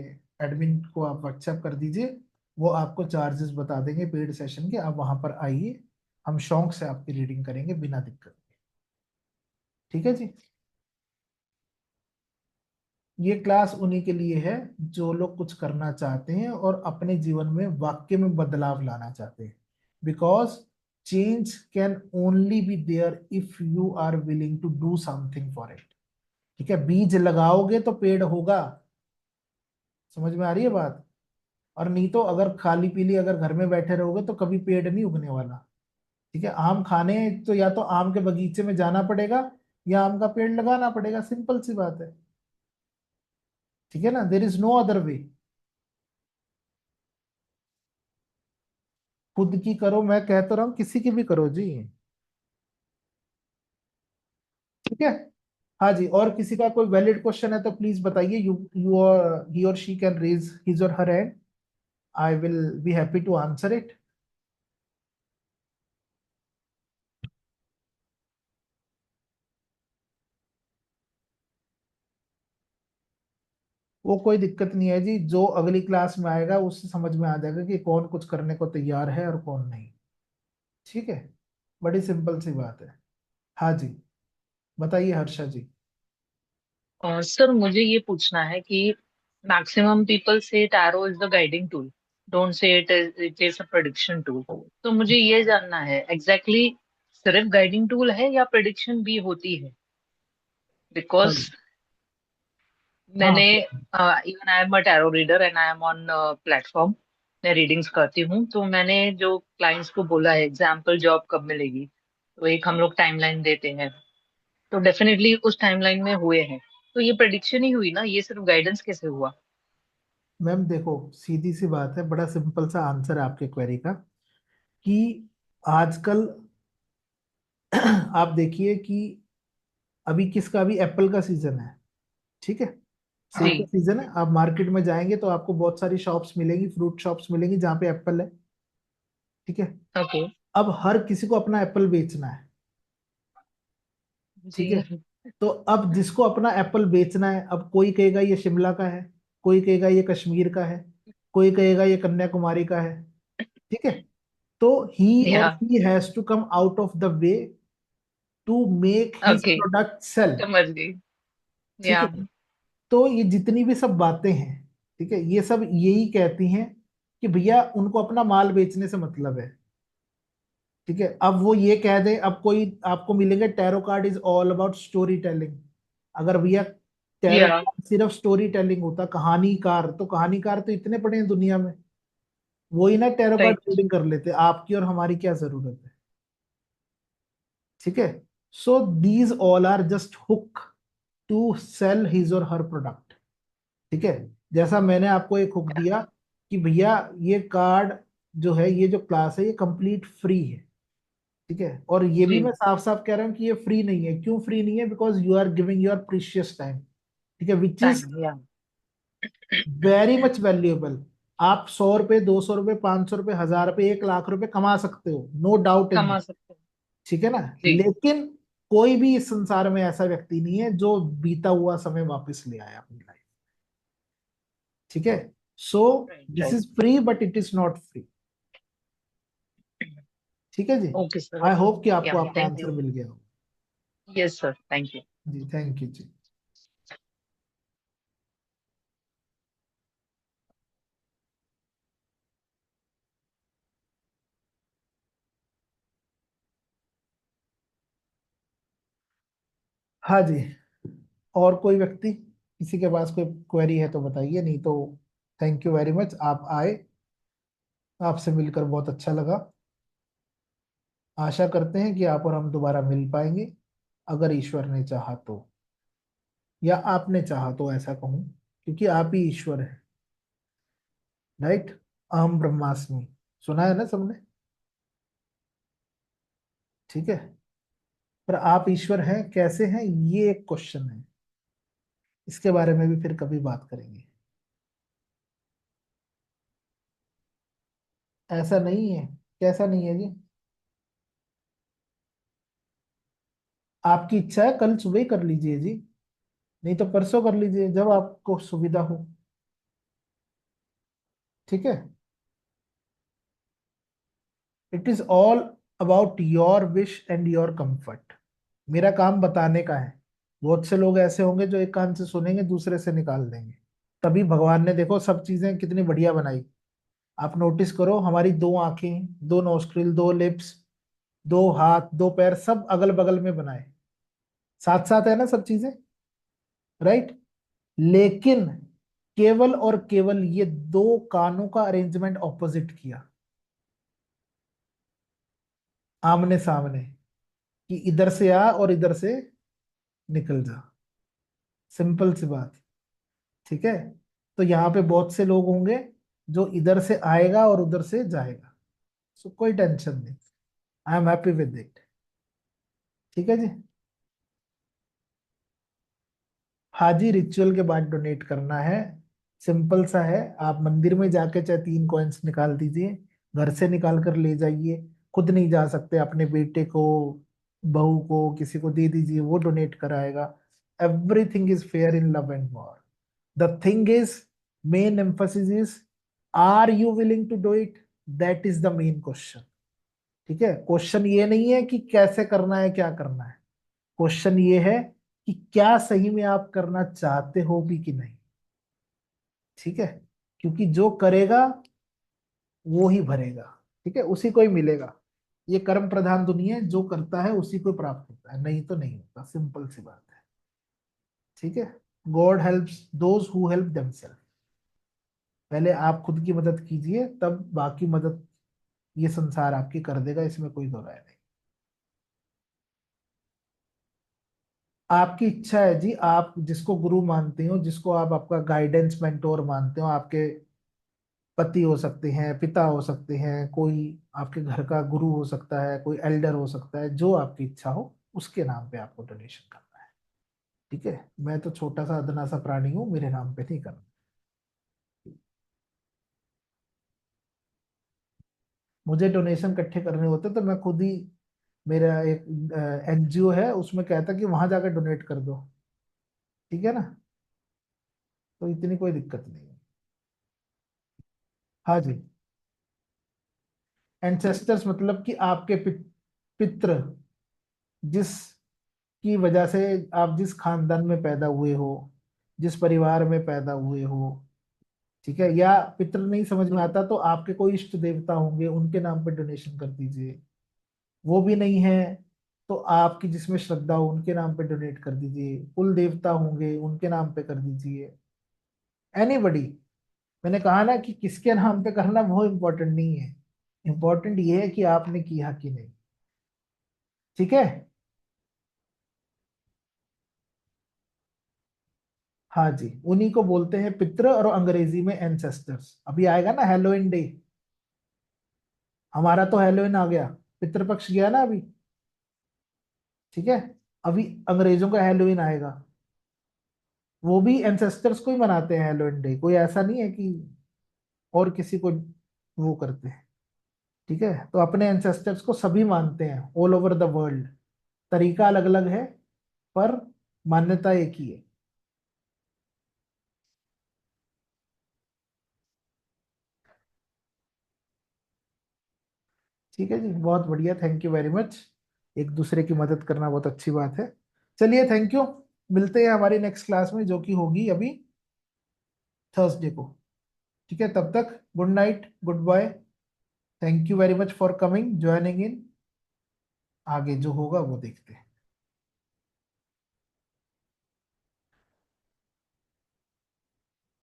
एडमिन को आप व्हाट्सएप कर दीजिए, वो आपको चार्जेस बता देंगे पेड सेशन के, आप वहां पर आइए, हम शौक से आपकी रीडिंग करेंगे बिना दिक्कत के। ठीक है जी। ये क्लास उन्हीं के लिए है जो लोग कुछ करना चाहते हैं और अपने जीवन में वाक्य में बदलाव लाना चाहते हैं, because change can only be there if you are willing to do something for it. ठीक है, बीज लगाओगे तो पेड़ होगा। समझ में आ रही है बात। और नहीं तो अगर खाली पीली अगर घर में बैठे रहोगे तो कभी पेड़ नहीं उगने वाला। ठीक है, आम खाने तो या तो आम के बगीचे में जाना पड़ेगा या आम का पेड़ लगाना पड़ेगा, सिंपल सी बात है। ठीक है ना, there is no other way. खुद की करो, मैं कह तो रहा हूं किसी की भी करो जी। ठीक है। हाँ जी, और किसी का कोई वैलिड क्वेश्चन है तो प्लीज बताइए। यू यू ही और शी कैन रेज हिज और her hand, I will be happy to answer it. वो कोई दिक्कत नहीं है जी, जो अगली क्लास में आएगा उससे समझ में आ जाएगा कि कौन कुछ करने को तैयार है और कौन नहीं। ठीक है, बड़ी सिंपल सी बात है। हाँ जी, बताइए हर्षा जी। और सर मुझे ये पूछना है कि मैक्सिमम पीपल से tarot is the guiding tool, don't say it is a prediction tool. तो मुझे ये जानना है एग्जैक्टली सिर्फ गाइडिंग टूल है या प्रेडिक्शन भी होती है? हाँ बिकॉज जी। मैंने, हाँ even I am a tarot reader and I am on platform, मैं रीडिंग्स करती हूँ, तो मैंने जो क्लाइंट्स को बोला है एग्जाम्पल जॉब कब मिलेगी, तो एक हम लोग टाइमलाइन देते हैं, तो डेफिनेटली उस टाइमलाइन में हुए हैं। तो ये प्रेडिक्शन ही हुई ना, ये सिर्फ गाइडेंस कैसे हुआ? मैम देखो, सीधी सी बात है, बड़ा सिंपल सा आंसर है आपके क्वेरी का, कि आजकल आप देखिए कि अभी किसका, अभी एप्पल का सीजन है। ठीक है, सेब का जी। सीजन है, आप मार्केट में जाएंगे तो आपको बहुत सारी शॉप्स मिलेंगी, फ्रूट शॉप्स मिलेंगी जहाँ पे एप्पल है। ठीक है, ओके। अब हर किसी को अपना एप्पल बेचना है। ठीक है, जी। तो अब जिसको अपना एप्पल बेचना है, अब कोई कहेगा ये शिमला का है, कोई कहेगा ये कश्मीर का है, कोई कहेगा ये कन्याकुमारी का है। ठीक है, तो ही और या। She has to come out of the way to make his okay, product sell. समझ गई। ठीक या। है, तो ये जितनी भी सब बातें हैं, ठीक है, ये सब यही कहती हैं कि भैया उनको अपना माल बेचने से मतलब है। ठीक है, अब वो ये कह दे, अब कोई आपको मिलेंगे tarot card is all about story telling. अगर भैया टैरो या। कार्ड सिर्फ स्टोरी टेलिंग होता, कहानीकार, तो कहानीकार तो इतने पड़े हैं दुनिया में, वही ना टैरो कार्ड राइट। रीडिंग कर लेते, आपकी और हमारी क्या जरूरत है। ठीक है, so these all are just hook to sell his और हर प्रोडक्ट। ठीक है, जैसा मैंने आपको एक हुक दिया कि भैया ये कार्ड जो है, ये जो क्लास है, ये कंप्लीट फ्री है। ठीक है, और ये भी जी। मैं साफ साफ कह रहा हूँ कि ये फ्री नहीं है। क्यों फ्री नहीं है? Because you are giving your precious time. ठीक है, which is time. Yeah. Very much valuable. आप 100 रुपए, 200 रुपए, 500 रुपए, 1000 रुपए, 1 लाख रुपए कमा सकते हो, नो डाउट इन। कमा सकते हैं। ठीक है ना, जी। लेकिन कोई भी इस संसार में ऐसा व्यक्ति नहीं है जो बीता हुआ समय वापस ले आया अपनी लाइफ। ठीक है, so right, this right. Is free but it is not free. ठीक है जी, ओके सर। आई होप कि आपको या, आपका थैंक आंसर यू। मिल गया हो। Yes sir, thank you. जी, थैंक यू जी। हाँ जी, और कोई व्यक्ति, किसी के पास कोई क्वेरी है तो बताइए, नहीं तो थैंक यू वेरी मच, आप आए, आपसे मिलकर बहुत अच्छा लगा। आशा करते हैं कि आप और हम दोबारा मिल पाएंगे, अगर ईश्वर ने चाहा तो, या आपने चाहा तो, ऐसा कहूं, क्योंकि आप ही ईश्वर हैं। राइट, अहम ब्रह्मास्मि, सुना है ना सबने। ठीक है, पर आप ईश्वर हैं कैसे हैं, ये एक क्वेश्चन है। इसके बारे में भी फिर कभी बात करेंगे। ऐसा नहीं है, कैसा नहीं है जी? आपकी इच्छा है कल सुबह ही कर लीजिए जी, नहीं तो परसों कर लीजिए, जब आपको सुविधा हो। ठीक है, it is all about your wish and your comfort. मेरा काम बताने का है। बहुत से लोग ऐसे होंगे जो एक कान से सुनेंगे, दूसरे से निकाल देंगे। तभी भगवान ने देखो सब चीजें कितनी बढ़िया बनाई। आप नोटिस करो, हमारी दो आंखें, दो नोस्ट्रिल, दो लिप्स, दो हाथ, दो पैर, सब अगल बगल में बनाए, साथ साथ है ना सब चीजें, राइट। लेकिन केवल और केवल ये दो कानों का अरेंजमेंट ऑपोजिट किया, आमने सामने, कि इधर से आ और इधर से निकल जा। सिंपल सी बात। ठीक है, तो यहाँ पे बहुत से लोग होंगे जो इधर से आएगा और उधर से जाएगा, सो कोई टेंशन नहीं, I am happy with it. ठीक है जी। हाँ जी, रिचुअल के बाद डोनेट करना है, सिंपल सा है। आप मंदिर में जाके चाहे 3 कॉइन्स निकाल दीजिए, घर से निकाल कर ले जाइए। खुद नहीं जा सकते, अपने बेटे को, बहू को, किसी को दे दीजिए, वो डोनेट कराएगा। Everything is fair in love and war. The thing is, main emphasis is, are you willing to do it? That is the main question. ठीक है, क्वेश्चन ये नहीं है कि कैसे करना है, क्या करना है। क्वेश्चन ये है कि क्या सही में आप करना चाहते हो भी कि नहीं। ठीक है, क्योंकि जो करेगा वो ही भरेगा। ठीक है, उसी को ही मिलेगा। ये कर्म प्रधान दुनिया है, जो करता है उसी को प्राप्त होता है, नहीं तो नहीं होता। सिंपल सी बात है। ठीक है, God helps those who help themselves. पहले आप खुद की मदद कीजिए, तब बाकी मदद ये संसार आपकी कर देगा, इसमें कोई दो राय नहीं। आपकी इच्छा है जी, आप जिसको गुरु मानते हो, जिसको आप आपका गाइडेंस मेंटोर मानते हो, आपके पति हो सकते हैं, पिता हो सकते हैं, कोई आपके घर का गुरु हो सकता है, कोई एल्डर हो सकता है, जो आपकी इच्छा हो उसके नाम पे आपको डोनेशन करना है। ठीक है, मैं तो छोटा सा अदना सा प्राणी हूँ, मेरे नाम पे नहीं करना। मुझे डोनेशन इकट्ठे करने होते तो मैं खुद ही, मेरा एक एनजीओ है, उसमें कहता कि वहां जाकर डोनेट कर दो। ठीक है ना, तो इतनी कोई दिक्कत नहीं है। हाँ जी, एंसेस्टर्स मतलब कि आपके पितृ, जिस की वजह से आप जिस खानदान में पैदा हुए हो, जिस परिवार में पैदा हुए हो। ठीक है, या पितृ नहीं समझ में आता तो आपके कोई इष्ट देवता होंगे, उनके नाम पे डोनेशन कर दीजिए। वो भी नहीं है तो आपकी जिसमें श्रद्धा हो उनके नाम पे डोनेट कर दीजिए। कुल देवता होंगे, उनके नाम पे कर दीजिए। एनीबडी। मैंने कहा ना कि किसके नाम पे करना वो इम्पोर्टेंट नहीं है, इम्पोर्टेंट ये है कि आपने किया कि नहीं। ठीक है। हाँ जी, उन्हीं को बोलते हैं पितृ, और अंग्रेजी में एंसेस्टर्स। अभी आएगा ना हेलोइन डे, हमारा तो हेलोइन आ गया, पितृपक्ष गया ना अभी। ठीक है, अभी अंग्रेजों का हेलोइन आएगा, वो भी एंसेस्टर्स को ही मनाते हैं हेलोइन डे, कोई ऐसा नहीं है कि और किसी को वो करते हैं। ठीक है, तो अपने एंसेस्टर्स को सभी मानते हैं ऑल ओवर द वर्ल्ड। तरीका अलग अलग है, पर मान्यता एक ही है। ठीक है जी, बहुत बढ़िया, थैंक यू वेरी मच। एक दूसरे की मदद करना बहुत अच्छी बात है। चलिए, थैंक यू। मिलते हैं हमारी नेक्स्ट क्लास में, जो कि होगी अभी थर्सडे को। ठीक है, तब तक good night, goodbye. Thank you very much for coming, joining in. आगे जो होगा वो देखते हैं।